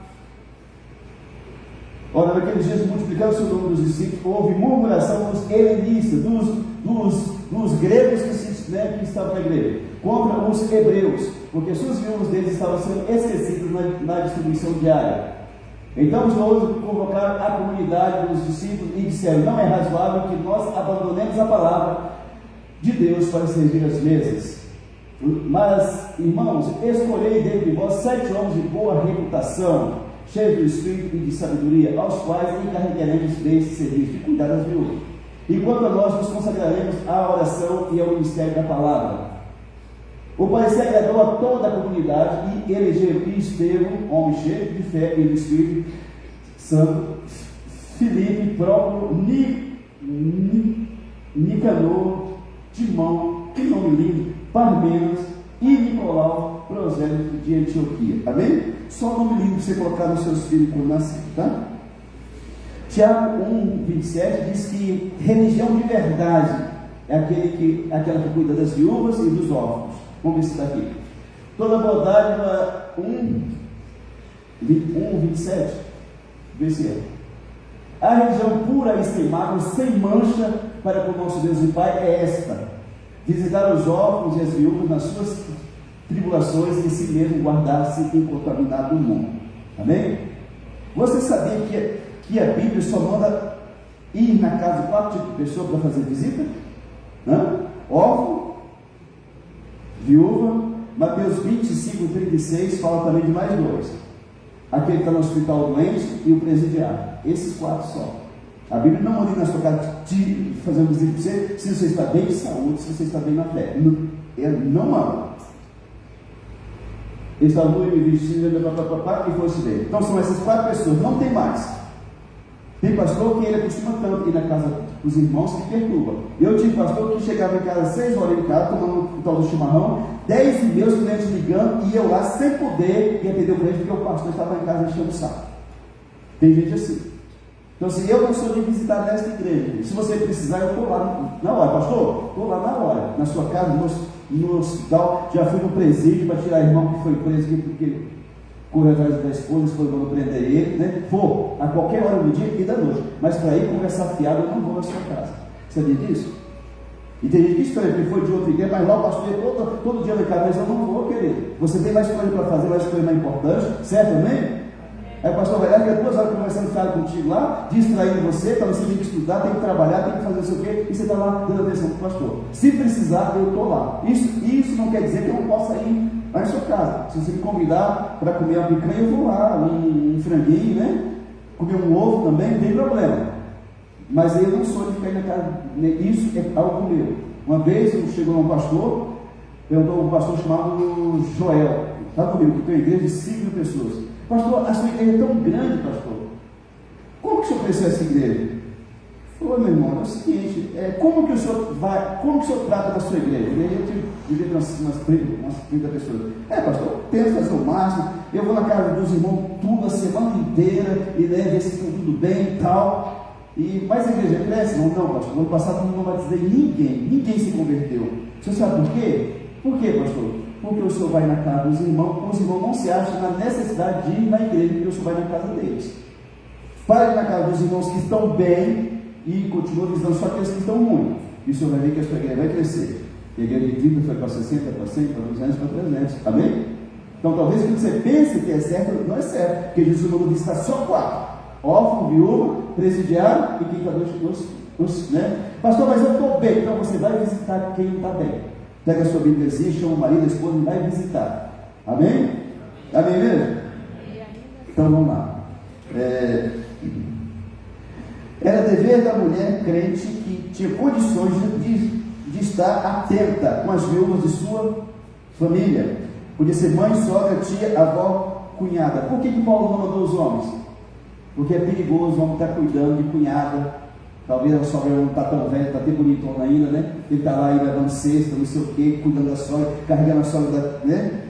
Ora, naqueles dias, multiplicando-se o número dos discípulos, houve murmuração dos helenistas, dos gregos que estavam na igreja, contra os hebreus, porque suas viúvas deles estavam sendo esquecidas na distribuição diária. Então os outros convocaram a comunidade dos discípulos e disseram: não é razoável que nós abandonemos a palavra de Deus para servir as mesas. Mas, irmãos, escolhei dentre vós 7 homens de boa reputação, cheios do Espírito e de sabedoria, aos quais encarregaremos desse serviço de cuidar das viúvas. E quanto a nós, nos consagraremos à oração e ao ministério da palavra. O parecer agradou a toda a comunidade e elegeu Estevão, homem cheio de fé e do Espírito Santo, Filipe, Próprio, Nicanor, Timão, que nome lindo, Parmenas e Nicolau, prosélito de Antioquia. Amém? Só o nome lindo para você colocar nos seus filhos quando nascer, tá? Tiago 1,27 diz que religião de verdade é aquela que cuida das viúvas e dos órfãos. Vamos ver se está aqui. Toda bondade, 1,27. Vê se é. A religião pura e sem mácula, sem mancha para com o nosso Deus e Pai é esta: visitar os órfãos e as viúvas nas suas tribulações e si mesmo guardar-se incontaminado do mundo. Amém? Você sabia que a Bíblia só manda ir na casa de 4 tipos de pessoas para fazer visita? Órfão, viúva. Mateus 25:36 fala também de mais 2: aquele que está no hospital doente e o presidiário. Esses 4 só. A Bíblia não manda ir na sua casa te fazer uma visita para você se você está bem de saúde, se você está bem na fé. Não manda. Ele estava no vestido e fosse dele. Então são essas 4 pessoas, não tem mais. Tem pastor que ele acostuma tanto ir na casa dos irmãos que perturba. Eu tive pastor que chegava em casa às 6 horas em casa, tomando o tal do chimarrão, 10 e meia os clientes ligando, e eu lá sem poder e atender o cliente, porque o pastor estava em casa enchendo o saco. Tem gente assim. Então, assim, eu não sou de visitar nesta igreja. Se você precisar, eu estou lá na hora. Pastor, estou lá na hora. Na sua casa, no hospital. Já fui no presídio para tirar irmão que foi preso aqui porque correu atrás da esposa, foi quando prender ele, né? Vou, a qualquer hora do dia e da noite. Mas para ir conversar fiado, eu não vou na sua casa. Você sabia disso? E tem gente que estranha, porque foi de outra igreja, mas lá o pastor ia todo dia na casa, mas eu não vou, querido. Você tem mais coisa para fazer, mais coisa mais importante, certo, amém? Aí o pastor vai lá, fica 2 horas conversando fiado contigo lá, distraindo você, para você tem que estudar, tem que trabalhar, tem que fazer não sei o quê, e você está lá dando atenção para o pastor. Se precisar, eu estou lá. Isso não quer dizer que eu não possa ir lá em sua casa. Se você me convidar para comer uma picanha, eu vou lá, um franguinho, né? Comer um ovo também, não tem problema. Mas eu não sou de ficar na casa, isso é algo meu. Uma vez chegou um pastor, perguntou um pastor chamado Joel, está comigo, que tem uma igreja de 5 mil pessoas. Pastor, a sua igreja é tão grande, pastor. Como que o senhor cresceu essa igreja? Falou, meu irmão, é o seguinte, como que o senhor trata da sua igreja? Eu devia ter umas 30 pessoas. Pastor, eu tento fazer o máximo, eu vou na casa dos irmãos tudo a semana inteira, e ver se está tudo bem e tal. Mas a igreja cresce? Não, pastor. No ano passado não batizei ninguém se converteu. O senhor sabe por quê? Por quê, pastor? Porque o senhor vai na casa dos irmãos, os irmãos não se acham na necessidade de ir na igreja, porque o senhor vai na casa deles. Para ir na casa dos irmãos que estão bem e continua visando só aqueles que estão ruins. E o senhor vai ver que a sua igreja vai crescer. A igreja de 30 foi para 60, para 100, para 200, para 300. Amém? Então talvez o que você pense que é certo, não é certo. Porque Jesus mandou visitar só 4. Órfão, viúva, presidiário e quem está dois, né? Pastor, mas eu estou bem. Então você vai visitar quem não está bem. Pega a sua Bíbliazinha, chama o marido, a esposa e vai visitar. Amém? Amém mesmo? Então vamos lá. Era dever da mulher crente que tinha condições de estar atenta com as viúvas de sua família. Podia ser mãe, sogra, tia, avó, cunhada. Por que Paulo não mandou os homens? Porque é perigoso o homem estar cuidando de cunhada. Talvez a sogra não está tão velha, está até bonitona ainda, né? Ele está lá levando cesta, não sei o quê, cuidando da sogra, carregando a sogra, né?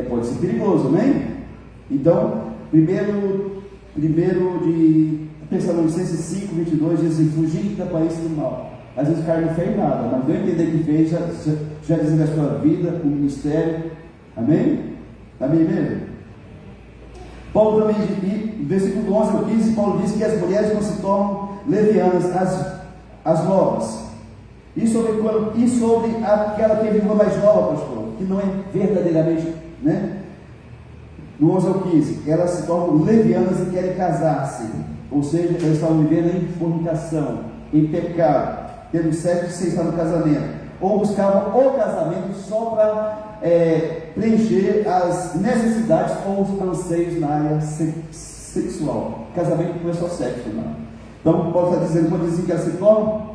Pode ser perigoso, amém? Então, primeiro de Tessalonicenses 5, 22, diz assim: fugir da aparência do mal. Às vezes o cara não fez nada, mas deu a entender que fez, já dizendo a sua vida, o ministério, amém? Amém mesmo? Paulo também, versículo 11 ao 15, Paulo diz que as mulheres não se tornam levianas, as novas. E sobre aquela que é viúva mais nova, pastor, que não é verdadeiramente, né? Do 11 ao 15, elas se tornam levianas e querem casar-se. Ou seja, elas estão vivendo em fornicação, em pecado, tendo sexo sem estar no casamento. Ou buscavam o casamento só para preencher as necessidades ou os anseios na área sexual. Casamento não é só sexo, não. Então, Paulo está dizendo, quando dizem que elas se tornam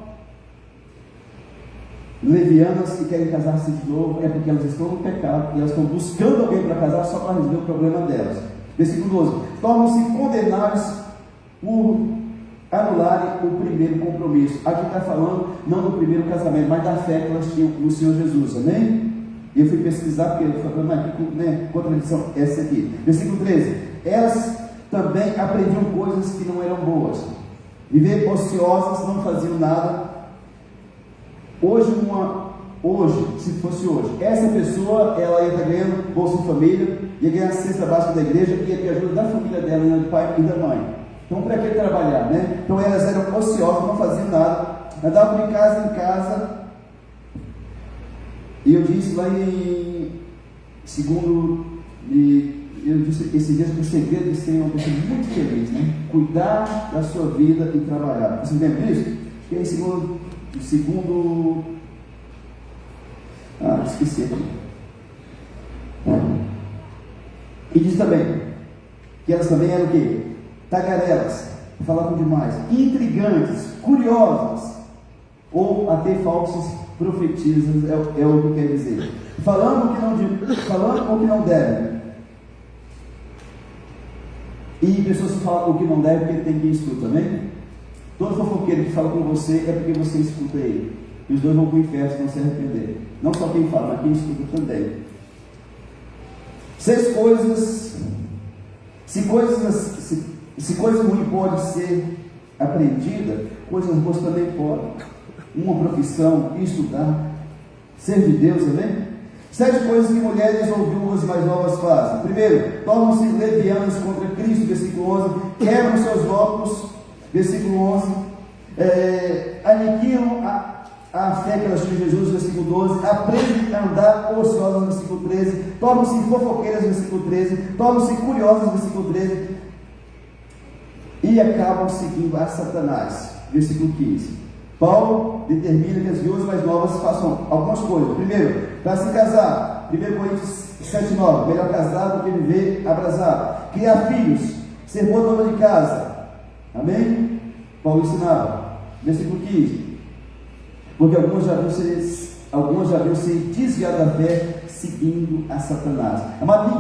levianas e querem casar-se de novo, é porque elas estão no pecado e elas estão buscando alguém para casar só para resolver o problema delas. Versículo 12: tornam-se condenáveis por anularem o primeiro compromisso. Aqui está falando não do primeiro casamento, mas da fé que elas tinham no Senhor Jesus, amém? E eu fui pesquisar, porque eu falei, mas aqui, né, contradição essa aqui. Versículo 13: elas também aprendiam coisas que não eram boas, viver ociosas, não faziam nada. Hoje, se fosse hoje, essa pessoa, ela ia estar ganhando Bolsa Família, ia ganhar a cesta básica da igreja, ia ter ajuda da família dela, do pai e da mãe. Então, para que trabalhar, né? Então, elas eram ociosas, não faziam nada, andavam de casa em casa. E eu disse lá eu disse esses dias que o segredo de ser uma pessoa muito feliz, né? Cuidar da sua vida e trabalhar. Você lembra disso? Que é esqueci aqui. E diz também que elas também eram o quê? Tagarelas, falavam demais, intrigantes, curiosas, ou até falsas profetizas, é o que quer dizer. Falando o que não deve. E pessoas que falam o que não deve porque tem quem escuta, amém? Todo fofoqueiro que fala com você é porque você escuta ele. E os dois vão para o inferno se não se arrepender. Não só quem fala, mas quem escuta também. 6 coisas. Se coisa ruim pode ser aprendida, coisas boas também podem. Uma profissão, estudar, ser de Deus, amém? 7 coisas que mulheres ou viúvas mais novas fazem. Primeiro, tornam-se levianas contra Cristo, versículo 11. Quebram seus votos, versículo 11. Aniquilam a fé que elas tinham em Jesus, versículo 12. Aprendem a andar ociosas, versículo 13. Tornam-se fofoqueiras, versículo 13. Tornam-se curiosas, versículo 13. E acabam seguindo a Satanás, versículo 15. Paulo determina que as viúvas mais novas façam algumas coisas. Primeiro, para se casar, 1 Coríntios 7,9, melhor casar do que viver abrasado. Criar filhos, ser boa dona de casa. Amém? Paulo ensinava. Versículo 15. Porque alguns já haviam se desviado da fé, seguindo a Satanás. Mas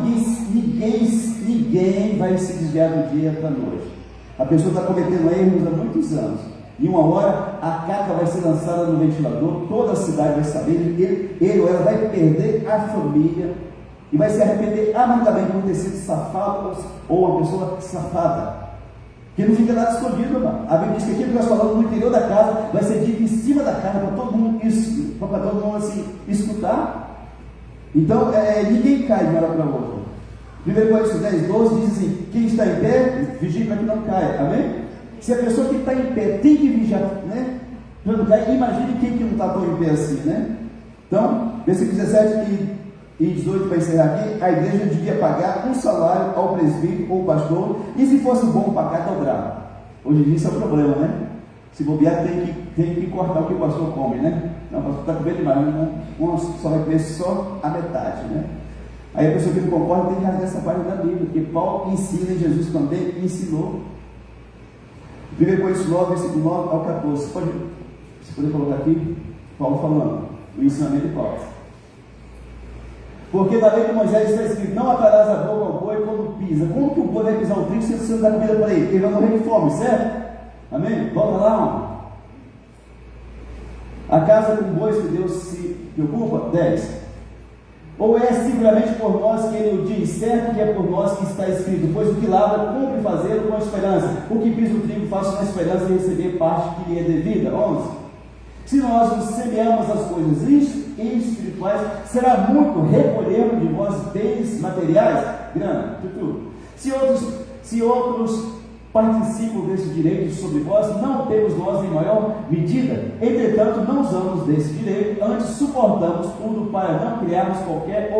ninguém vai se desviar do dia para a noite. A pessoa está cometendo erros há muitos anos. E uma hora a carta vai ser lançada no ventilador, toda a cidade vai saber, ele ou ela vai perder a família e vai se arrepender amargamente por ter sido safado ou uma pessoa safada. Que não fica nada escondido, irmão. A Bíblia diz que aquilo que nós falamos no interior da casa vai ser dito em cima da casa para todo mundo assim, escutar. Então, ninguém cai de uma hora para outra. 1 Coríntios 10, 12 diz assim: quem está em pé, vigie para que não caia. Amém? Se a pessoa que está em pé tem que vigiar, né? Imagine quem que não está tão em pé assim, né? Então, versículo 17 e 18, para encerrar aqui, a igreja devia pagar um salário ao presbítero ou pastor, e se fosse bom pagar, dobrar. Hoje em dia isso é o problema, né? Se bobear, tem que cortar o que o pastor come, né? Não, o pastor está comendo demais, um só vai comer só a metade, né? Aí a pessoa que não concorda tem que rasgar essa parte da Bíblia, porque Paulo ensina e Jesus também ensinou. 1 Coríntios 9, versículo 9 ao 14. Você pode colocar aqui? Paulo falando, o ensinamento de Paulo. Porque na lei de Moisés está escrito: não atarás a boca ao boi quando pisa. Como que o boi vai pisar o trigo se você não dá comida para ele? Ele vai morrer de fome, certo? Amém? Volta lá. A casa com bois que Deus se preocupa? 10. Ou é seguramente por nós que ele o diz, certo que é por nós que está escrito: pois o que lavra cumpre fazê-lo com esperança, o que pisa o trigo faça com esperança de receber parte que lhe é devida. 11. Se nós nos semeamos as coisas espirituais, será muito recolhermos de vós bens materiais, grana, tudo. Se outros participam desse direito sobre vós, não temos nós em maior medida. Entretanto, não usamos desse direito, antes suportamos tudo para não criarmos qualquer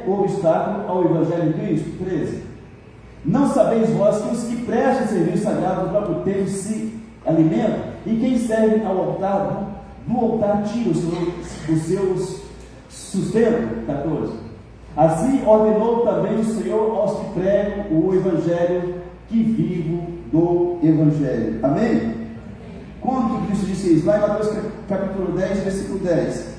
obstáculo ao Evangelho de Cristo. 13. Não sabeis vós que os que prestam serviço sagrado do próprio tempo se alimentam, e quem serve ao altar, do altar tira os seus sustento? 14. Assim ordenou também o Senhor aos que pregam o Evangelho, que vivo do Evangelho. Amém? Quando Cristo disse isso? Lá em Mateus capítulo 10, versículo 10,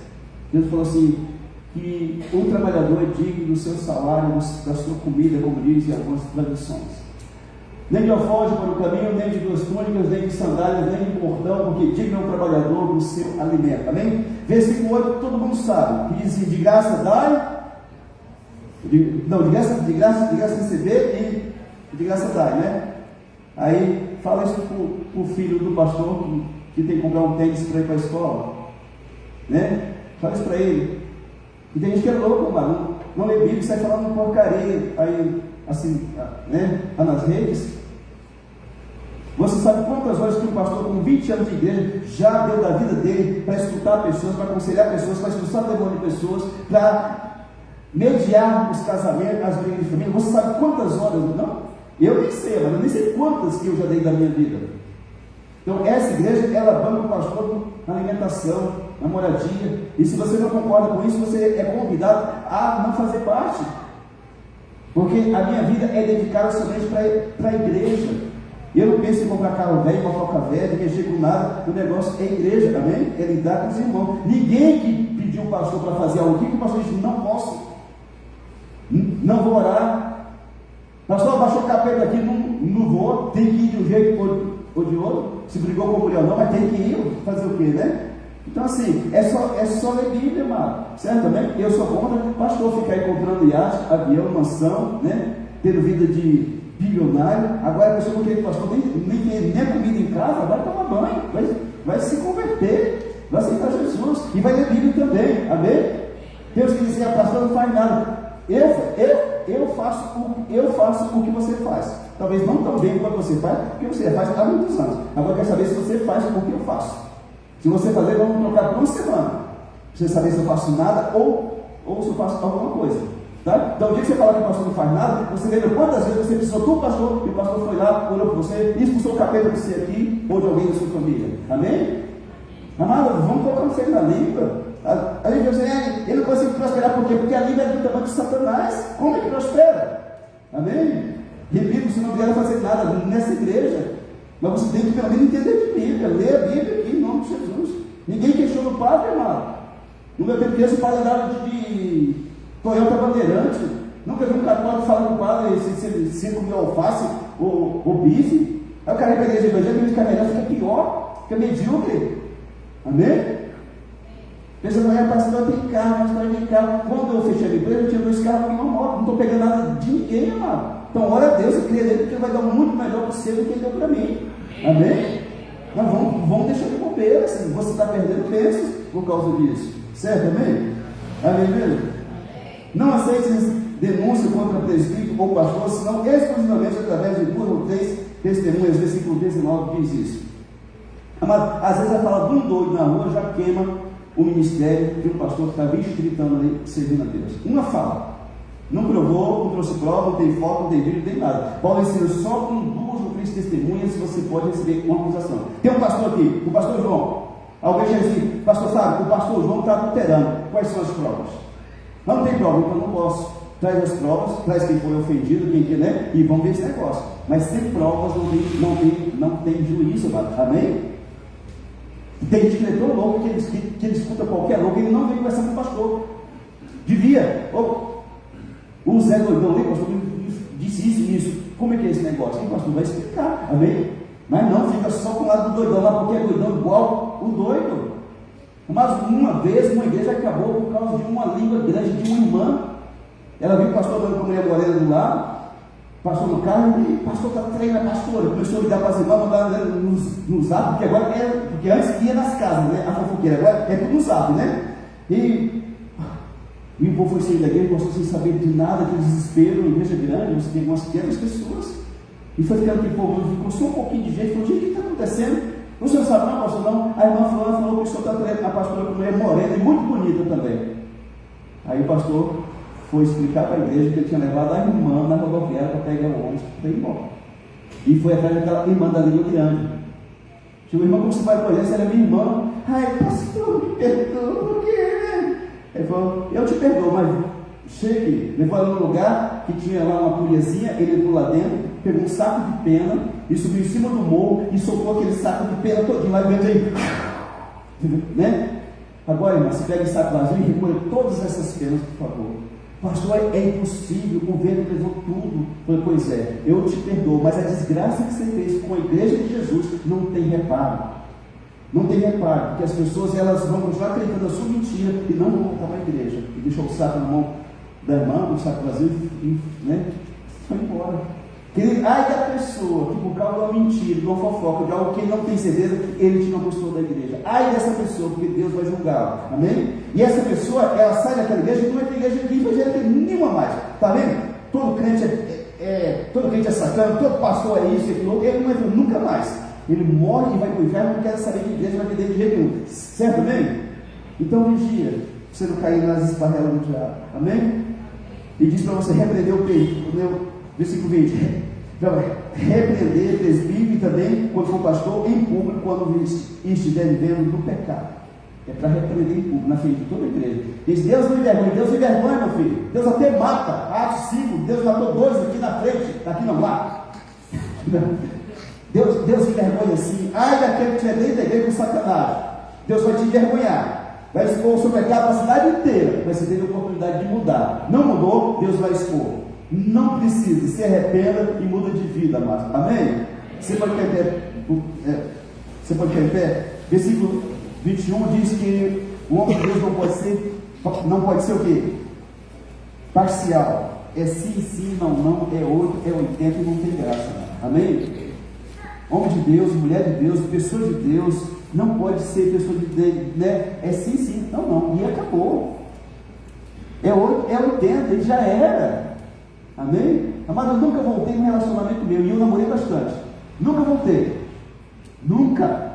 Deus falou assim: que o trabalhador é digno do seu salário, da sua comida, como dizem algumas tradições. Nem de alforje para o caminho, nem de 2 túnicas, nem de sandálias, nem de bordão, porque digno é o trabalhador do seu alimento. Amém? Versículo 8, todo mundo sabe, que diz assim: de graça dai, de graça receber e de graça dai, né? Aí fala isso para o filho do pastor que tem que comprar um tênis para ir para a escola, né? Fala isso para ele. E tem gente que é louco, mano, não lê Bíblia, sai falando porcaria aí, assim, né? Lá nas redes. Você sabe quantas horas que um pastor com 20 anos de igreja já deu da vida dele para escutar pessoas, para aconselhar pessoas, para expulsar o demônio de pessoas, para mediar os casamentos, as brigas de família? Você sabe quantas horas? Não? Eu nem sei, mas eu nem sei quantas que eu já dei da minha vida. Então essa igreja, ela banca o pastor na alimentação, na moradia, e se você não concorda com isso, você é convidado a não fazer parte, porque a minha vida é dedicada somente para a igreja. Eu não penso em comprar carro velho, motoca velha, mexer com nada. O negócio é igreja, amém? É lidar com os irmãos. Ninguém que pediu o pastor para fazer algo, o que o pastor disse? Não posso, não vou orar. Pastor, baixou o capeta aqui, não vou, tem que ir de um jeito odiou, se brigou com a mulher ou não, mas tem que ir fazer o quê, né? Então assim, é só ler Bíblia, mano, certo? Também eu sou contra o pastor ficar aí comprando iate, avião, mansão, né? Tendo vida de bilionário. Agora a pessoa não quer que o pastor nem tem comida em casa, vai tomar banho, vai se converter, vai aceitar Jesus e vai ler Bíblia também, amém? Deus que dizia, pastor não faz nada. Eu faço o que você faz. Talvez não tão bem quanto você faz, porque você faz há muitos anos. Agora eu quero saber se você faz o que eu faço. Se você fazer, vamos trocar por uma semana. Pra você saber se eu faço nada ou se eu faço alguma coisa. Tá? Então o dia que você fala que o pastor não faz nada, você lembra quantas vezes você precisou do pastor, e o pastor foi lá, orou por você, e expulsou o capeta de você aqui, ou de alguém da sua família. Amém? Amado, vamos colocar um na língua. A gente diz assim, ele não consegue prosperar por quê? Porque a língua é do tamanho de Satanás. Como é que prospera? Amém? Repito, você não deve fazer nada nessa igreja, mas você tem que pelo menos entender de Bíblia, ler a Bíblia aqui em nome de Jesus. Ninguém questiona o padre, amado. No meu tempo criança, o padre andava de Toyota Bandeirante. Nunca vi um católico falar com o padre se comeu alface ou bife. Aí o cara vai para a igreja evangélica, ele fica pior, fica medíocre. Amém? Pensa, pastor, tem carro. Quando eu fechei a empresa, eu tinha 2 carros e uma moto. Não estou pegando nada de ninguém, amado. Então, ora a Deus, eu creio nele, porque ele vai dar muito melhor para você do que ele deu para mim. Amém? Mas vamos deixar de bobeira, assim. Você está perdendo bênçãos por causa disso. Certo? Amém? Amém mesmo? Não aceite denúncia contra presbítero ou pastor, senão exclusivamente através de 2 ou 3 testemunhas. Versículo 19 diz isso. Amado, às vezes a fala de um doido na rua já queima o ministério de um pastor que está 20, 30 anos ali servindo a Deus. Uma fala. Não provou, não trouxe prova, não tem foto, não tem vídeo, não tem nada. Paulo ensina só com 2 ou 3 testemunhas você pode receber uma acusação. Tem um pastor aqui, o pastor João. Alguém já disse, pastor Fábio, o pastor João está adulterando. Quais são as provas? Não tem prova, então não posso. Traz as provas, traz quem foi ofendido, quem quer, né? E vamos ver esse negócio. Mas sem provas não tem juízo, amém? Tem gente que é tão louco que ele escuta qualquer louco, ele não vem conversar com o pastor. Devia. O Zé Doidão ali, pastor, disse isso e isso. Como é que é esse negócio? O pastor vai explicar, amém? Mas não, fica só com o lado do doidão lá, porque é doidão igual o doido. Mas uma vez, uma igreja acabou por causa de uma língua grande de uma irmã. Ela viu o pastor andando com a mulher morena do lado, pastor no carro, e o pastor está treinando a pastora. Começou a ligar para as irmãs, mandar no zap, porque agora porque antes ia nas casas, né? A fofoqueira, agora é tudo no zap, né? E o povo foi sair da igreja, pastor sem saber de nada, aquele desespero, uma igreja grande, você tem umas 500 pessoas. E foi ficando aquele povo, ficou só um pouquinho de gente, falou, gente, o que está acontecendo? O senhor sabe, não, pastor, não. A irmã falou que o senhor está treinando a pastora com mulher morena e muito bonita também. Aí o pastor foi explicar para a igreja que ele tinha levado a irmã na rodoviária para pegar o ônibus para ir embora. E foi atrás daquela irmã da língua grande. Chegou, irmã, como você vai conhecer? Ela é minha irmã. Ai, pastor, me perdoa, por quê? Ele falou, eu te perdoo, mas chegue. Levou ela num lugar que tinha lá uma colherzinha, ele entrou lá dentro, pegou um saco de pena e subiu em cima do morro e soltou aquele saco de pena todinho lá dentro aí. Né? Agora, irmã, você pega esse saco vazio e recolhe todas essas penas, por favor. Pastor, é impossível, o governo levou tudo. Falei, pois é, eu te perdoo, mas a desgraça que você fez com a igreja de Jesus não tem reparo. Não tem reparo, porque as pessoas elas vão continuar acreditando na sua mentira e não vão voltar para a igreja. E deixou o saco na mão da irmã, o saco vazio, e foi embora. Ai da pessoa que por causa de uma mentira, de uma fofoca, de algo que ele não tem certeza, ele te não gostou da igreja. Ai dessa pessoa, porque Deus vai julgá-la. Amém? E essa pessoa, ela sai daquela igreja e não vai ter igreja aqui, evangélica nenhuma mais. Está vendo? Todo crente é sacana, todo pastor é isso e aquilo, ele não vai ver nunca mais. Ele morre e vai para o inferno, não quer saber de igreja, não vai ter de jeito nenhum. Certo, amém? Então vigia, para você não cair nas esparrelas do diabo. Amém? E diz para você repreender o peito. Versículo 20. Repreender presbítero e também, quando for pastor, em público, quando estiver vivendo no pecado. É para repreender em público, na frente de toda a igreja. Diz, Deus não envergonha, Deus envergonha, meu filho. Deus até mata. Atos 5, Deus matou 2 aqui na frente, aqui não, lá. Deus envergonha assim. Ai daquele que estiver dentro da igreja com Satanás. Deus vai te envergonhar. Vai expor o seu pecado para a cidade inteira. Mas você teve a oportunidade de mudar. Não mudou, Deus vai expor. Não precisa, se arrependa e muda de vida, mas amém? Você pode Você pode ficar em pé? Versículo 21 diz que o homem de Deus não pode ser o quê? Parcial. É sim, não, é 8, é 80 e não tem graça. Amém? Homem de Deus, mulher de Deus, pessoa de Deus, não pode ser pessoa de Deus, né? É sim, não, e acabou. É 8, é 80 e já era. Amém? Amado, eu nunca voltei num relacionamento meu, e eu namorei bastante. Nunca voltei. Nunca.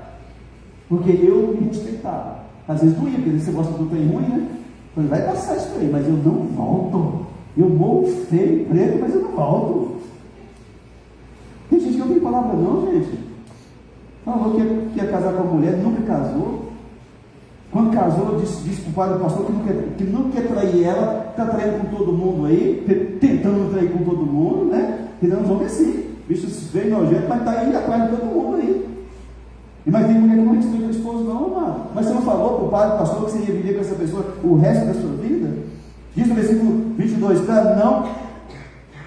Porque eu me respeitava. Às vezes doía, porque você gosta do trem ruim, né? Falei, vai passar isso aí, mas eu não volto. Eu morro feio, preto, mas eu não volto. Tem gente que não tem palavra não, gente. Falou que ia casar com a mulher, nunca casou. Quando casou, disse para o padre, pastor, que não quer trair ela, está traindo com todo mundo aí, tentando trair com todo mundo, né? Tentando os homens assim, bicho feio, nojento, mas está aí atrás de todo mundo aí. Mas tem mulher que não respeita o esposo, não, amado. Mas você não falou para o padre, pastor, que você ia viver com essa pessoa o resto da sua vida? Diz no versículo 22, para não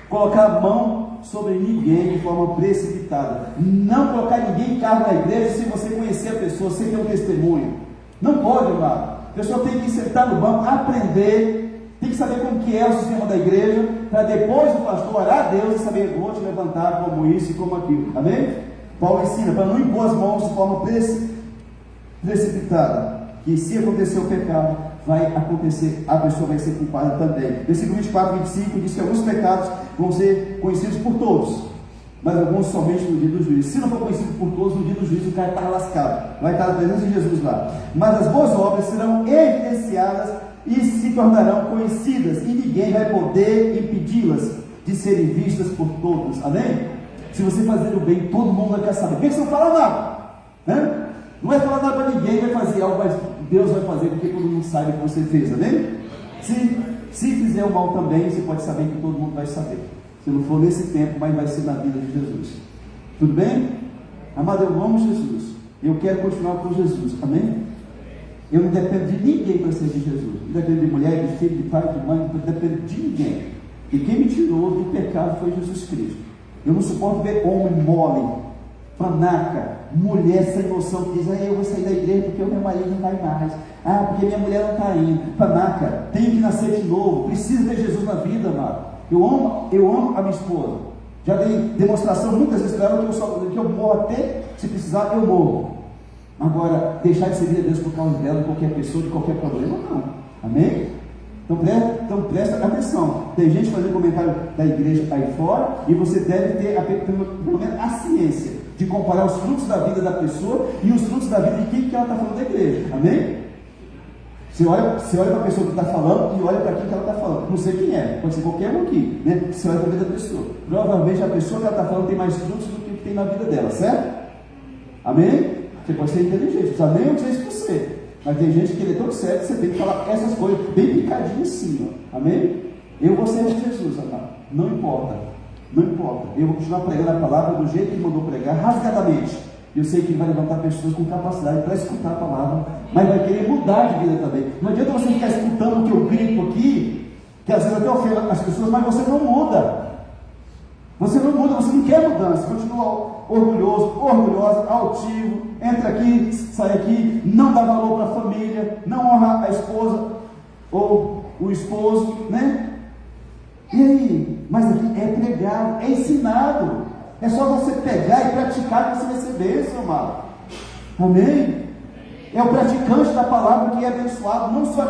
colocar a mão sobre ninguém de forma precipitada. Não colocar ninguém em cargo na igreja sem você conhecer a pessoa, sem ter um testemunho. Não pode, amado. A pessoa tem que sentar no banco, aprender, tem que saber como que é o sistema da igreja, para depois do pastor orar a Deus e saber, vou te levantar como isso e como aquilo. Amém? Paulo ensina para não impor as mãos de forma precipitada, que se acontecer o pecado, vai acontecer, a pessoa vai ser culpada também. Versículo 24 e 25 diz que alguns pecados vão ser conhecidos por todos, mas alguns somente no dia do juízo. Se não for conhecido por todos, no dia do juízo o cara está lascado, vai estar na presença de Jesus lá. Mas as boas obras serão evidenciadas e se tornarão conhecidas, e ninguém vai poder impedi-las de serem vistas por todos. Amém? Se você fazer o bem, todo mundo vai querer saber. Por que você não fala nada? Né? Não vai falar nada para ninguém, vai fazer algo, mas Deus vai fazer porque todo mundo sabe o que você fez, amém? Se fizer o mal também, você pode saber que todo mundo vai saber. Se não for nesse tempo, mas vai ser na vida de Jesus. Tudo bem? Amado, eu amo Jesus. Eu quero continuar com Jesus, amém? Eu não dependo de ninguém para ser de Jesus. Não dependo de mulher, de filho, de pai, de mãe, não dependo de ninguém. E quem me tirou do pecado foi Jesus Cristo. Eu não suporto ver homem mole, panaca, mulher sem noção que diz, eu vou sair da igreja porque o meu marido não vai mais, porque minha mulher não está indo. Panaca, tenho que nascer de novo, preciso ter Jesus na vida, amado. Eu amo a minha esposa, já dei demonstração muitas vezes para ela que eu morro até, se precisar, eu morro. Agora, deixar de servir a Deus por causa dela, de qualquer pessoa, de qualquer problema, não. Amém? Então presta atenção. Tem gente fazendo comentário da igreja aí fora, e você deve ter pelo menos a ciência de comparar os frutos da vida da pessoa e os frutos da vida de quem que ela está falando da igreja. Amém? Você olha para a pessoa que está falando e olha para quem que ela está falando. Não sei quem é, pode ser qualquer um aqui, né? Você olha para a vida da pessoa. Provavelmente a pessoa que ela está falando tem mais frutos do que tem na vida dela, certo? Amém? Você pode ser inteligente, não precisa nem dizer isso para você. Mas tem gente que ele é tão certo, você tem que falar essas coisas bem picadinho assim, ó. Amém? Eu vou ser de Jesus, amado. Não importa. Não importa. Eu vou continuar pregando a palavra do jeito que ele mandou pregar, rasgadamente. Eu sei que ele vai levantar pessoas com capacidade para escutar a palavra, mas vai querer mudar de vida também. Não adianta você ficar escutando o que eu grito aqui, que às vezes até ofende as pessoas, mas você não muda. Você não muda, você não quer mudança, continua orgulhoso, orgulhosa, altivo, entra aqui, sai aqui, não dá valor para a família, não honra a esposa ou o esposo, né? E aí? Mas aqui é pregado, é ensinado, é só você pegar e praticar que você vai ser bênção, amado. Amém? É o praticante da palavra que é abençoado, não só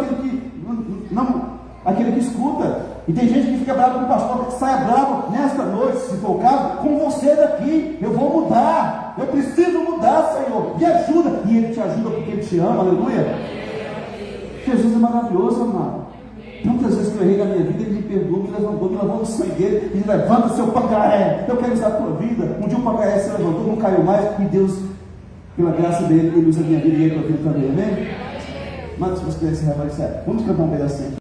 aquele que escuta. E tem gente que fica bravo com o pastor, que sai bravo nesta noite, se for o caso, com você daqui. Eu vou mudar, eu preciso mudar, Senhor, me ajuda. E Ele te ajuda porque Ele te ama, aleluia. Jesus é maravilhoso, amado. Tantas vezes que eu errei na minha vida, Ele me perdoou, me levantou, me lavou no sangue dele. Ele levanta seu pacaré, eu quero usar a tua vida. Um dia o pacaré se levantou, não caiu mais, e Deus, pela graça dele, Ele usa a minha vida e a tua vida também, amém? Mas se você quiser se realizar, vamos cantar um pedacinho.